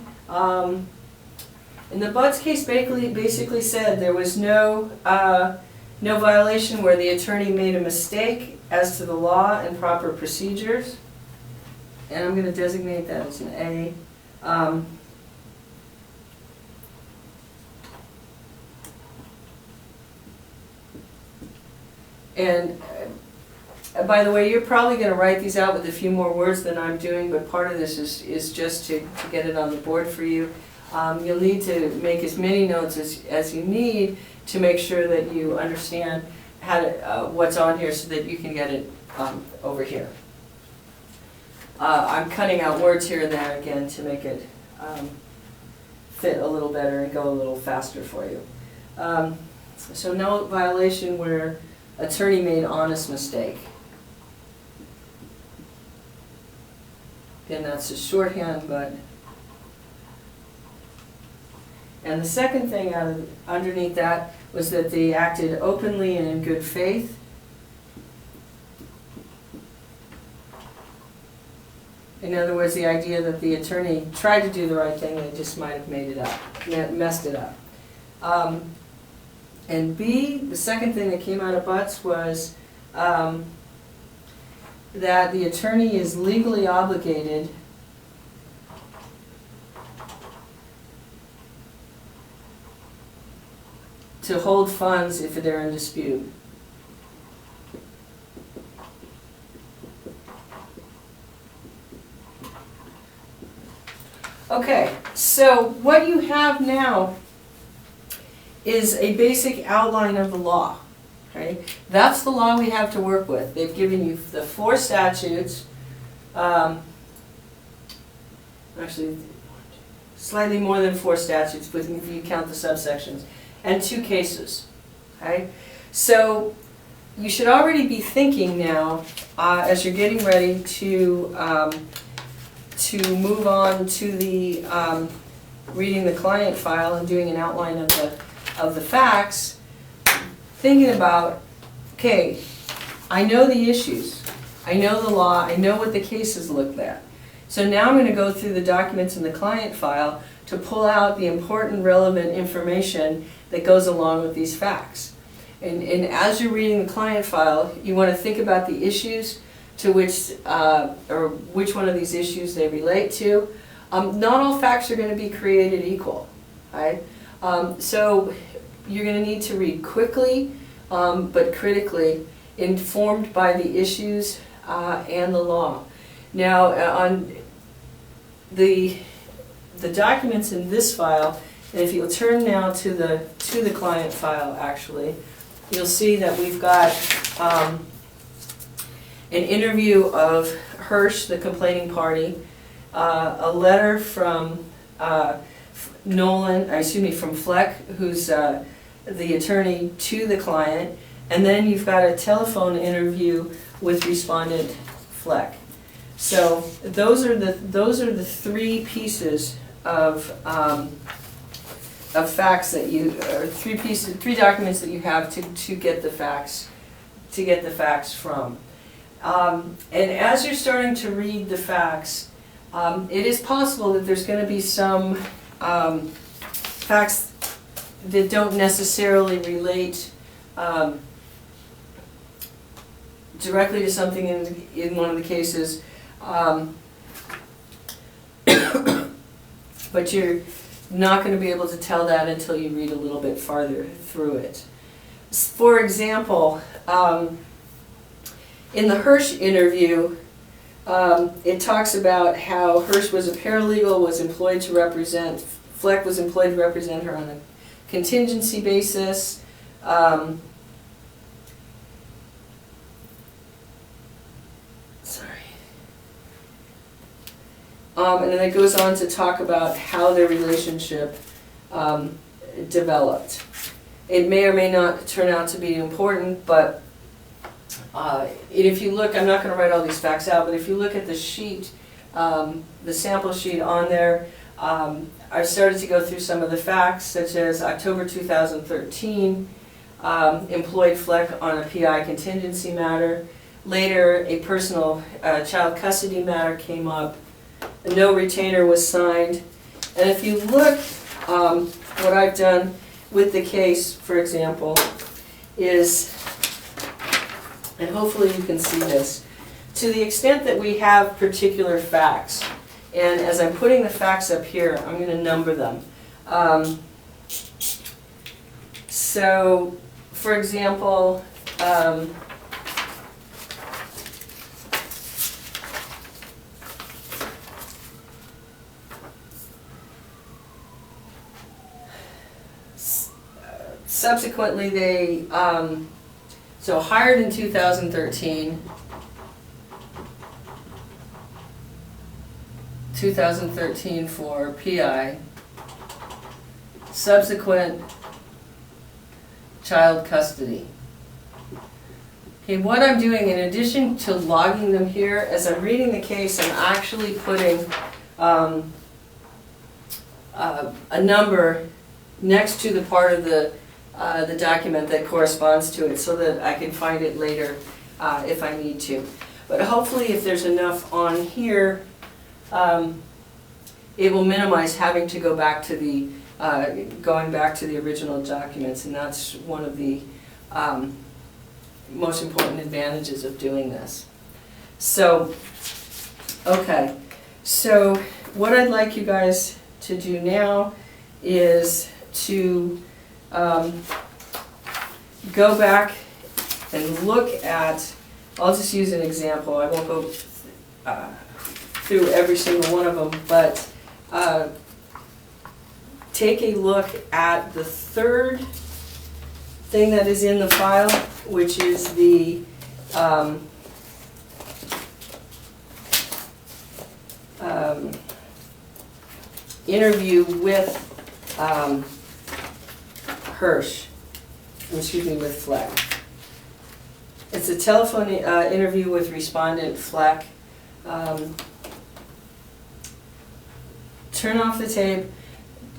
In the Butts case, basically said there was no violation where the attorney made a mistake as to the law and proper procedures, and I'm going to designate that as an A. And by the way, you're probably going to write these out with a few more words than I'm doing, but part of this is just to get it on the board for you. You'll need to make as many notes as you need to make sure that you understand how to, what's on here so that you can get it over here. I'm cutting out words here and there again to make it fit a little better and go a little faster for you. So no violation where attorney made honest mistake. Again, that's a shorthand, but... And the second thing underneath that was that they acted openly and in good faith. In other words, the idea that the attorney tried to do the right thing, they just might have made it up, messed it up. And B, the second thing that came out of Butts was that the attorney is legally obligated to hold funds if they're in dispute. Okay, so what you have now is a basic outline of the law. Okay? That's the law we have to work with. They've given you the 4 statutes, actually slightly more than 4 statutes, but if you count the subsections, and 2 cases. Okay? So you should already be thinking now, as you're getting ready to move on to the reading the client file and doing an outline of the facts, thinking about, okay, I know the issues, I know the law, I know what the cases look at. So now I'm going to go through the documents in the client file to pull out the important relevant information that goes along with these facts. And as you're reading the client file, you want to think about the issues to which, or which one of these issues they relate to. Not all facts are going to be created equal, right? So you're going to need to read quickly, but critically, informed by the issues and the law. Now, on the documents in this file, and if you'll turn now to the client file, actually, you'll see that we've got an interview of Hirsch, the complaining party, a letter from from Fleck, who's the attorney to the client, and then you've got a telephone interview with respondent Fleck. So those are the 3 pieces of facts that you, or 3 documents that you have to get the facts from. And as you're starting to read the facts, it is possible that there's going to be some facts that don't necessarily relate directly to something in one of the cases, but you're not going to be able to tell that until you read a little bit farther through it. For example, in the Hirsch interview, it talks about how Hirsch was a paralegal, was employed to represent, Fleck was employed to represent her on a contingency basis. And then it goes on to talk about how their relationship developed. It may or may not turn out to be important, but if you look, I'm not going to write all these facts out, but if you look at the sheet, the sample sheet on there, I've started to go through some of the facts, such as October 2013, employed Fleck on a PI contingency matter. Later, a personal child custody matter came up. No retainer was signed. And if you look, what I've done with the case, for example, is, and hopefully you can see this, to the extent that we have particular facts, and as I'm putting the facts up here, I'm going to number them. So, for example, subsequently they, so hired in 2013, 2013 for PI, subsequent child custody. Okay, what I'm doing in addition to logging them here, as I'm reading the case, I'm actually putting a number next to the part of the document that corresponds to it so that I can find it later if I need to. But hopefully if there's enough on here, it will minimize having to go back to the, going back to the original documents, and that's one of the most important advantages of doing this. So, okay, so what I'd like you guys to do now is to go back and look at, I'll just use an example, I won't go through every single one of them, but take a look at the third thing that is in the file, which is the interview with with Fleck. It's a telephone interview with respondent Fleck. Turn off the tape,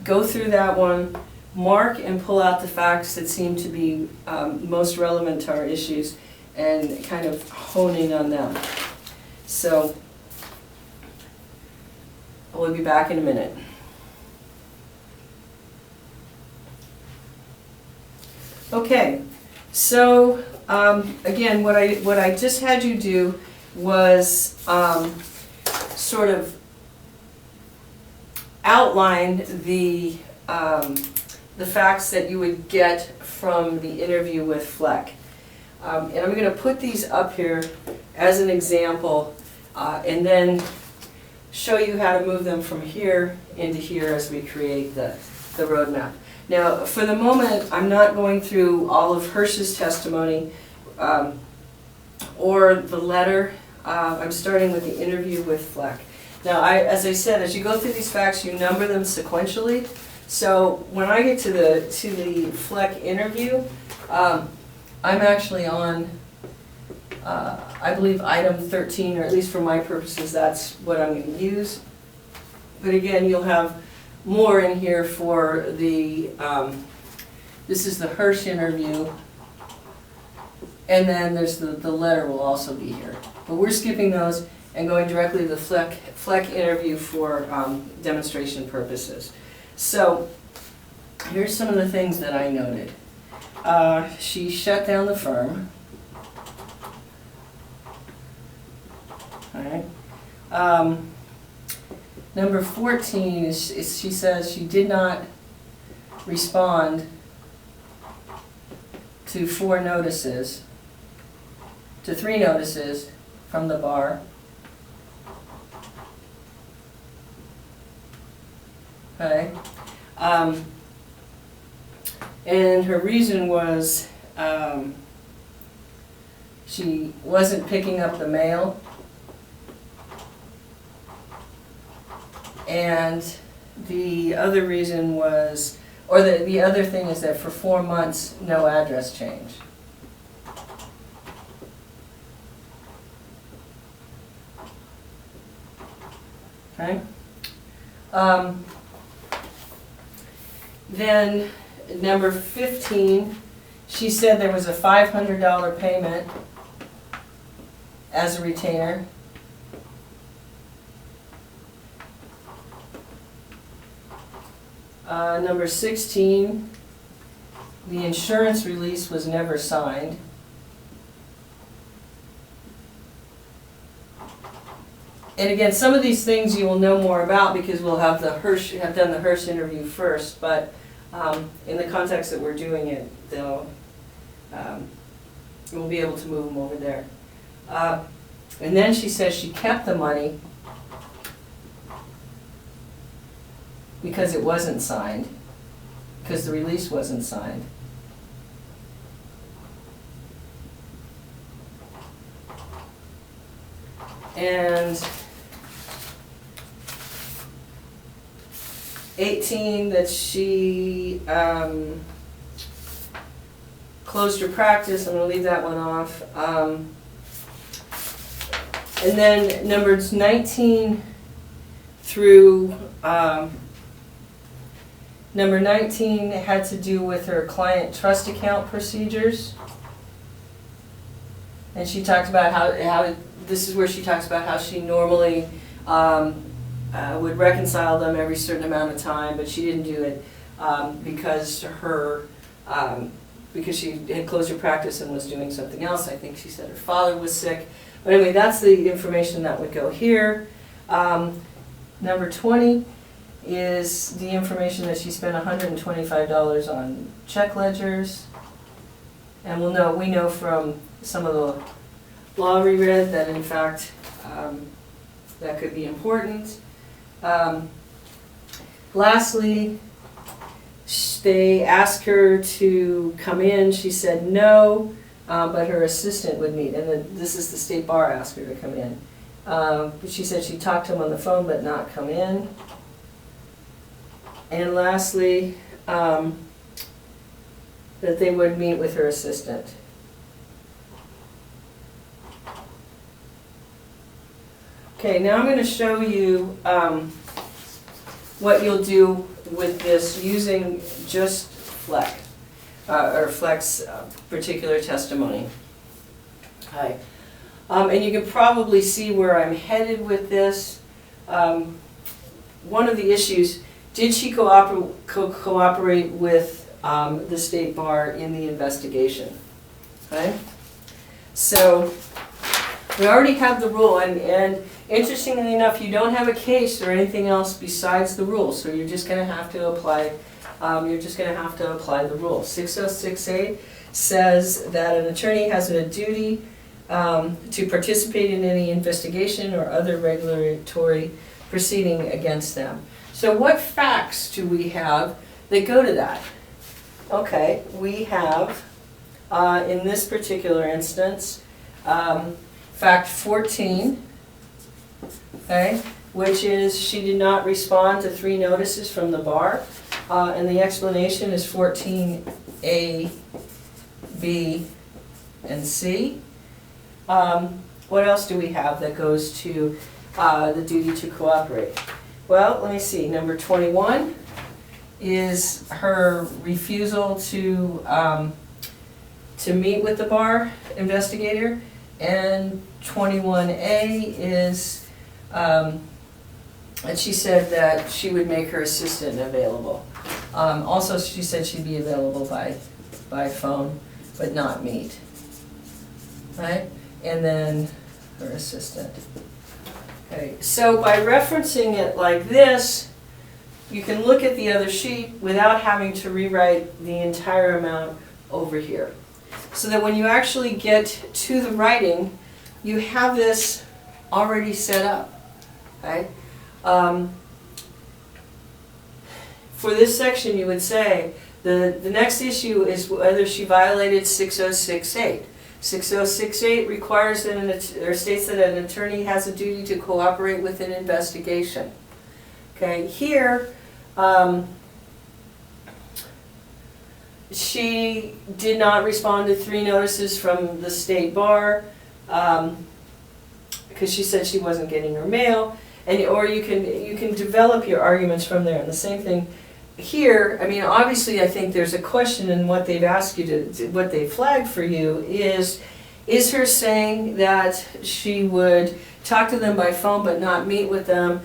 go through that one, mark and pull out the facts that seem to be most relevant to our issues, and kind of hone in on them. So, we'll be back in a minute. Okay, so again, what I just had you do was sort of outline the facts that you would get from the interview with Fleck. And I'm going to put these up here as an example, and then show you how to move them from here into here as we create the roadmap. Now, for the moment, I'm not going through all of Hirsch's testimony or the letter. I'm starting with the interview with Fleck. Now, as I said, as you go through these facts, you number them sequentially. So when I get to the Fleck interview, I'm actually on, I believe, item 13, or at least for my purposes, that's what I'm going to use. But again, you'll have more in here for the, this is the Hirsch interview, and then there's the letter will also be here. But we're skipping those and going directly to the Fleck interview for demonstration purposes. So here's some of the things that I noted. She shut down the firm. All right. Number 14 is she says she did not respond to 3 notices from the bar. Okay. And her reason was she wasn't picking up the mail, and the other reason was, or the other thing is that for 4 months, no address change. Okay. Then number 15, she said there was a $500 payment as a retainer. Number 16, the insurance release was never signed. And again, some of these things you will know more about because we'll have done the Hirsch interview first, but in the context that we're doing it, we'll be able to move them over there. And then she says she kept the money because it wasn't signed, because the release wasn't signed. And 18, that she closed her practice. I'm going to leave that one off. And then numbers 19 through number 19 had to do with her client trust account procedures. And she talked about how this is where she talks about how she normally would reconcile them every certain amount of time, but she didn't do it because her because she had closed her practice and was doing something else. I think she said her father was sick. But anyway, that's the information that would go here. Number 20 is the information that she spent $125 on check ledgers. And we know from some of the law we read that in fact that could be important. Lastly, they asked her to come in. She said no, but her assistant would meet. And this is the state bar asked her to come in. She said she talked to him on the phone but not come in. And lastly, that they would meet with her assistant. Okay, now I'm going to show you what you'll do with this using just Fleck, or Fleck's particular testimony. Okay. And you can probably see where I'm headed with this. One of the issues, did she cooperate with the state bar in the investigation? Okay? So we already have the rule, and interestingly enough, you don't have a case or anything else besides the rule, so you're just going to have to apply. The rule. 6068 says that an attorney has a duty to participate in any investigation or other regulatory proceeding against them. So what facts do we have that go to that? Okay, we have, in this particular instance, fact 14, okay, which is she did not respond to 3 notices from the bar, and the explanation is 14A, B, and C. What else do we have that goes to the duty to cooperate? Well, let me see. Number 21 is her refusal to meet with the bar investigator, and 21A is and she said that she would make her assistant available. Also, she said she'd be available by phone, but not meet. Right? And then her assistant. Okay, so by referencing it like this, you can look at the other sheet without having to rewrite the entire amount over here. So that when you actually get to the writing, you have this already set up. Okay? For this section, you would say the next issue is whether she violated 6068. 6068 requires that or states that an attorney has a duty to cooperate with an investigation. Okay, here she did not respond to 3 notices from the state bar because she said she wasn't getting her mail, or you can develop your arguments from there. And the same thing here. I mean, obviously, I think there's a question in what they've asked you what they flagged for you is her saying that she would talk to them by phone but not meet with them.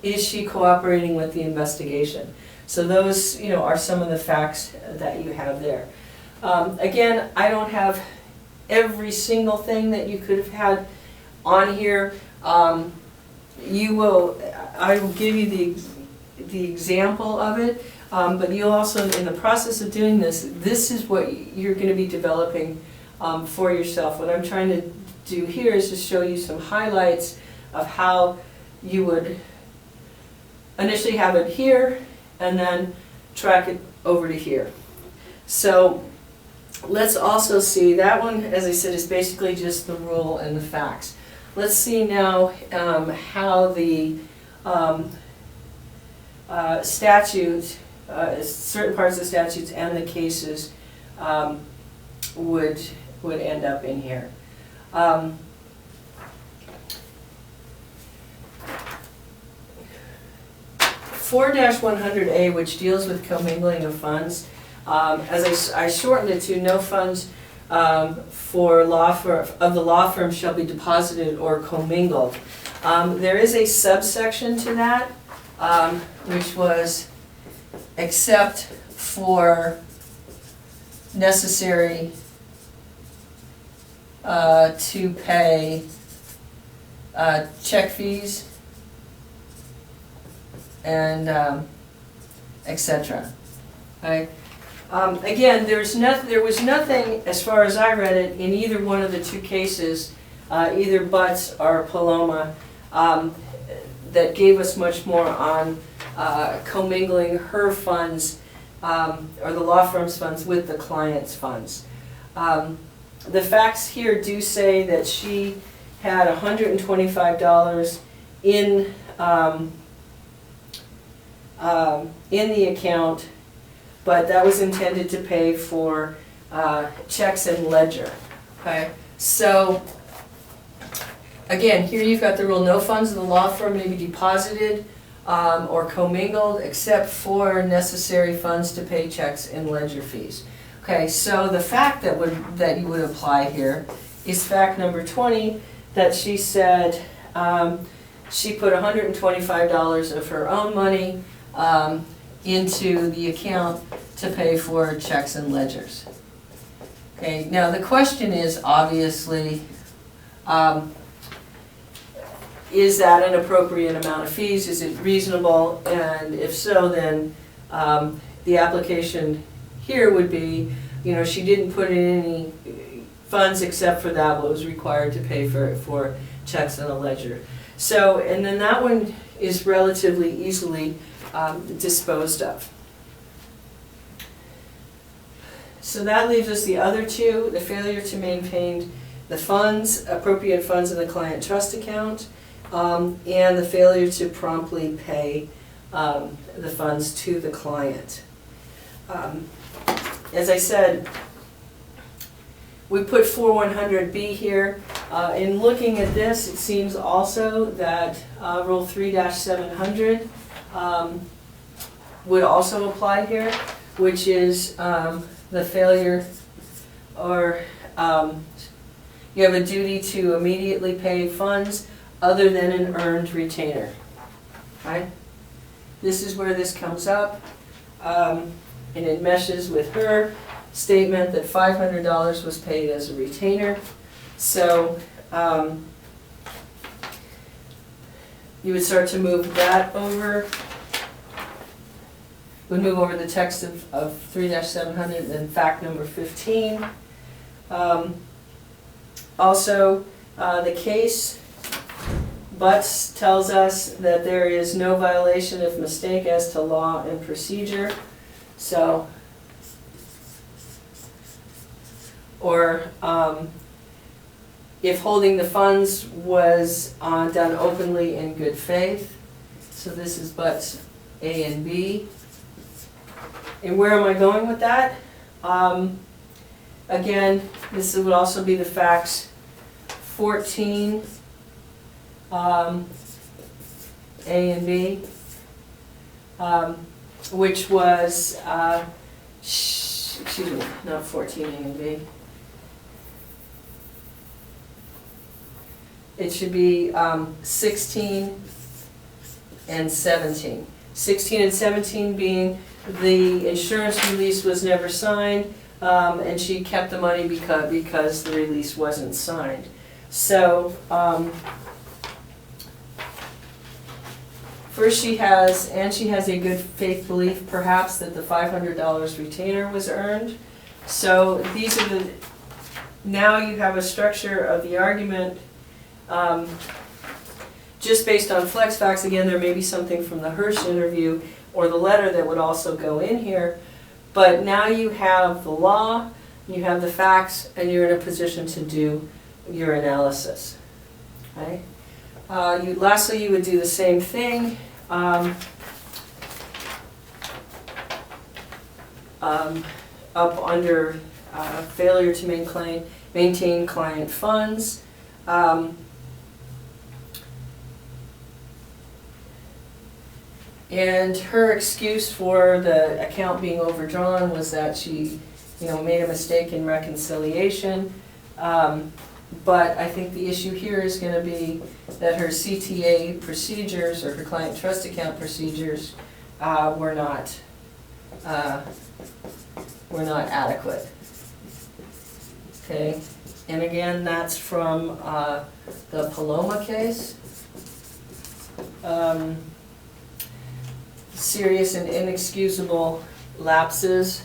Is she cooperating with the investigation? So those, are some of the facts that you have there. Again, I don't have every single thing that you could have had on here. I will give you the example of it, but you'll also, in the process of doing this is what you're going to be developing for yourself. What I'm trying to do here is just show you some highlights of how you would initially have it here and then track it over to here. So let's also see, that one, as I said, is basically just the rule and the facts. Let's see now how the statute, certain parts of the statutes and the cases would end up in here. 4-100A, which deals with commingling of funds, as I shortened it to no funds for of the law firm shall be deposited or commingled. There is a subsection to that, which was except for necessary to pay check fees and etc. Okay. Again, there was nothing, as far as I read it, in either one of the two cases, either Butts or Paloma, that gave us much more on commingling her funds, or the law firm's funds, with the client's funds. The facts here do say that she had $125 in the account, but that was intended to pay for checks and ledger. Okay, so again, here you've got the rule: no funds of the law firm may be deposited or commingled except for necessary funds to pay checks and ledger fees. Okay, so the fact that you would apply here is fact number 20, that she said she put $125 of her own money into the account to pay for checks and ledgers. Okay, now the question is obviously, is that an appropriate amount of fees? Is it reasonable? And if so, then the application here would be, she didn't put in any funds except for that what was required to pay for checks and a ledger. So, and then that one is relatively easily disposed of. So that leaves us the other two: the failure to maintain the funds, appropriate funds in the client trust account, and the failure to promptly pay the funds to the client. As I said, we put 4100B here. In looking at this, it seems also that Rule 3-700 would also apply here, which is the failure, or you have a duty to immediately pay funds other than an earned retainer. Right? This is where this comes up, and it meshes with her statement that $500 was paid as a retainer. So you would start to move that over. We'd move over the text of 3-700 and fact number 15. Also, the case Butts tells us that there is no violation of mistake as to law and procedure. So, or if holding the funds was done openly in good faith. So this is Butts A and B. And where am I going with that? Again, this would also be the facts 14, A and B, which was, excuse me, not 14, A and B. It should be 16 and 17. 16 and 17 being the insurance release was never signed, and she kept the money because the release wasn't signed. So first she has a good faith belief perhaps that the $500 retainer was earned. So these are the, now you have a structure of the argument just based on Fleck's facts. Again, there may be something from the Hirsch interview or the letter that would also go in here, but now you have the law, you have the facts, and you're in a position to do your analysis. Okay? Lastly, you would do the same thing. Up under failure to maintain client funds. And her excuse for the account being overdrawn was that she, made a mistake in reconciliation. But I think the issue here is going to be that her CTA procedures, or her client trust account procedures, were not adequate. Okay, and again, that's from the Paloma case. Serious and inexcusable lapses.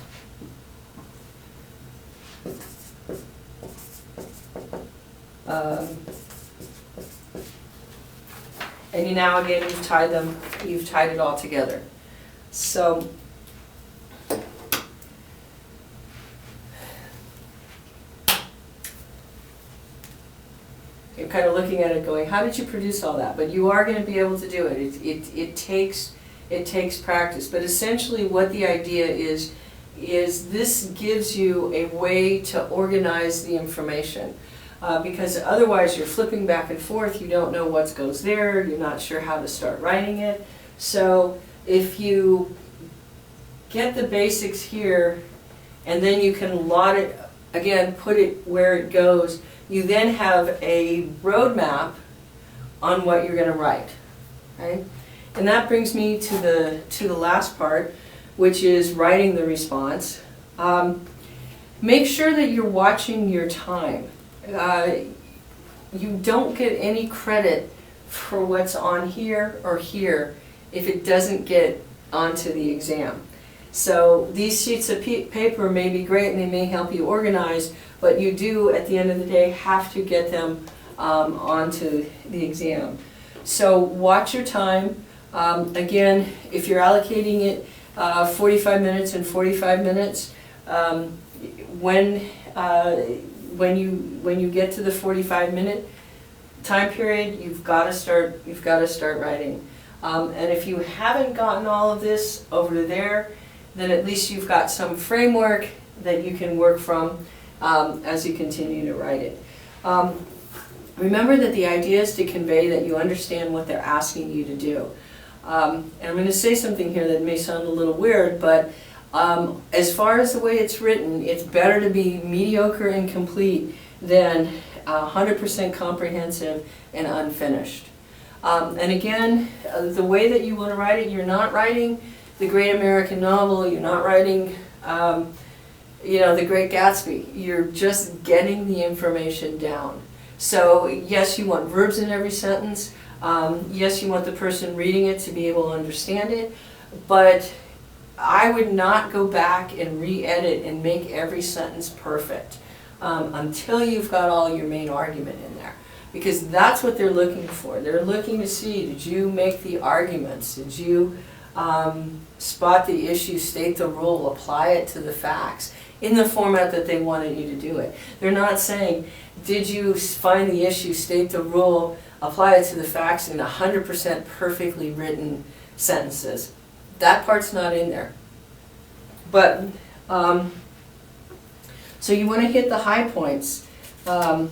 And you now again you've tied it all together. So you're kind of looking at it going, how did you produce all that? But you are going to be able to do it. It takes practice. But essentially what the idea is this gives you a way to organize the information. Because otherwise you're flipping back and forth, you don't know what goes there, you're not sure how to start writing it. So if you get the basics here, and then you can lot it, again, put it where it goes, you then have a roadmap on what you're going to write. Right? And that brings me to the last part, which is writing the response. Make sure that you're watching your time. You don't get any credit for what's on here or here if it doesn't get onto the exam. So these sheets of paper may be great and they may help you organize, but you do at the end of the day have to get them onto the exam. So watch your time. Again, if you're allocating it 45 minutes and 45 minutes, when you get to the 45-minute time period, you've got to start writing. And if you haven't gotten all of this over to there, then at least you've got some framework that you can work from as you continue to write it. Remember that the idea is to convey that you understand what they're asking you to do. And I'm going to say something here that may sound a little weird, but as far as the way it's written, it's better to be mediocre and complete than 100% comprehensive and unfinished. And again, the way that you want to write it, you're not writing the great American novel, you're not writing the Great Gatsby. You're just getting the information down. So yes, you want verbs in every sentence. Yes, you want the person reading it to be able to understand it, but I would not go back and re-edit and make every sentence perfect until you've got all your main argument in there. Because that's what they're looking for. They're looking to see, did you make the arguments? Did you spot the issue, state the rule, apply it to the facts in the format that they wanted you to do it? They're not saying, did you find the issue, state the rule, apply it to the facts in 100% perfectly written sentences. That part's not in there. But, so you want to hit the high points. And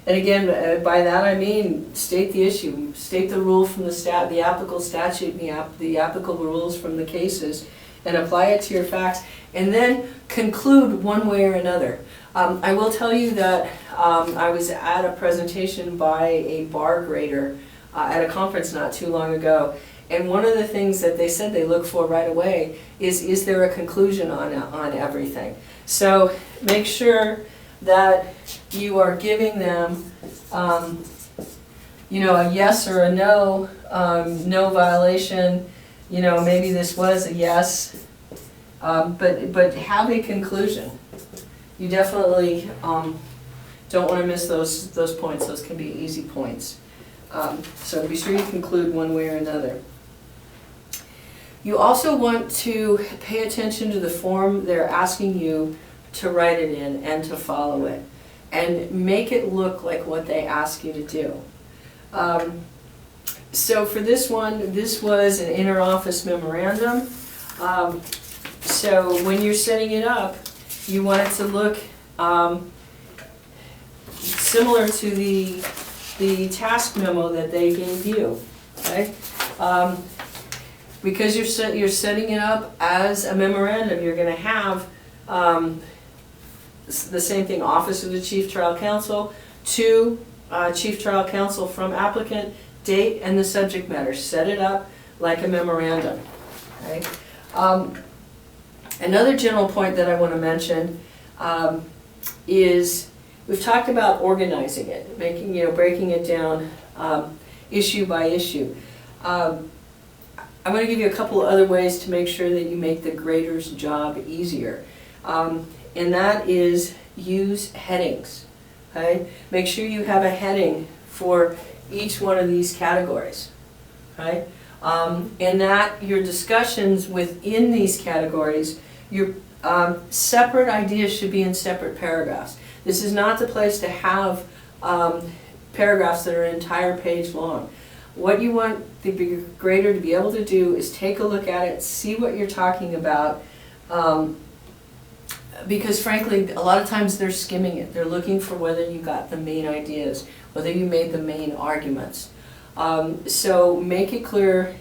again, by that I mean state the issue, state the rule from the applicable statute, the applicable rules from the cases, and apply it to your facts, and then conclude one way or another. I will tell you that I was at a presentation by a bar grader at a conference not too long ago, and one of the things that they said they look for right away is there a conclusion on everything? So make sure that you are giving them a yes or a no, no violation, maybe this was a yes, but have a conclusion. You definitely don't want to miss those points. Those can be easy points. So be sure you conclude one way or another. You also want to pay attention to the form they're asking you to write it in and to follow it, and make it look like what they ask you to do. So for this one, this was an inter-office memorandum. So when you're setting it up, you want it to look similar to the task memo that they gave you. Okay? Because you're setting it up as a memorandum, you're going to have the same thing: Office of the Chief Trial Counsel, to Chief Trial Counsel from applicant, date, and the subject matter. Set it up like a memorandum. Okay? Another general point that I want to mention is we've talked about organizing it, breaking it down issue by issue. I'm going to give you a couple of other ways to make sure that you make the grader's job easier. And that is use headings. Okay? Make sure you have a heading for each one of these categories. Okay? And that your discussions within these categories, your separate ideas should be in separate paragraphs. This is not the place to have paragraphs that are an entire page long. What you want the grader to be able to do is take a look at it, see what you're talking about, because frankly, a lot of times they're skimming it. They're looking for whether you got the main ideas, whether you made the main arguments. So make it clear,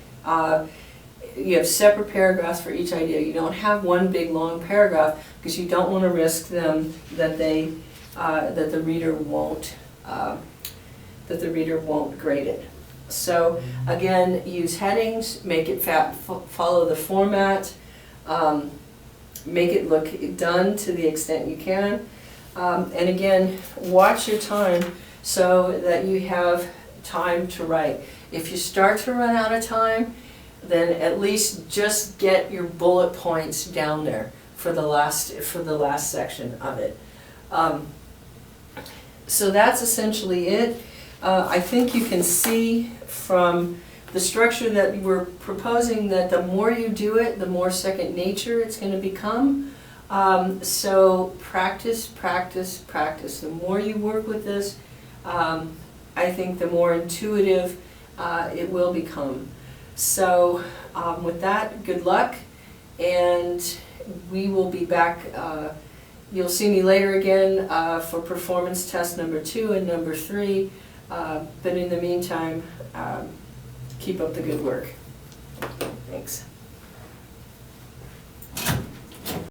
you have separate paragraphs for each idea. You don't have one big long paragraph because you don't want to risk them that the reader won't grade it. So again, use headings, make it follow the format, make it look done to the extent you can, and again, watch your time so that you have time to write. If you start to run out of time, then at least just get your bullet points down there for the last section of it. So that's essentially it. I think you can see from the structure that we're proposing that the more you do it, the more second nature it's going to become. So practice, practice, practice. The more you work with this, I think the more intuitive it will become. So with that, good luck, and we will be back. You'll see me later again for performance test number 2 and number 3. But in the meantime, keep up the good work. Thanks.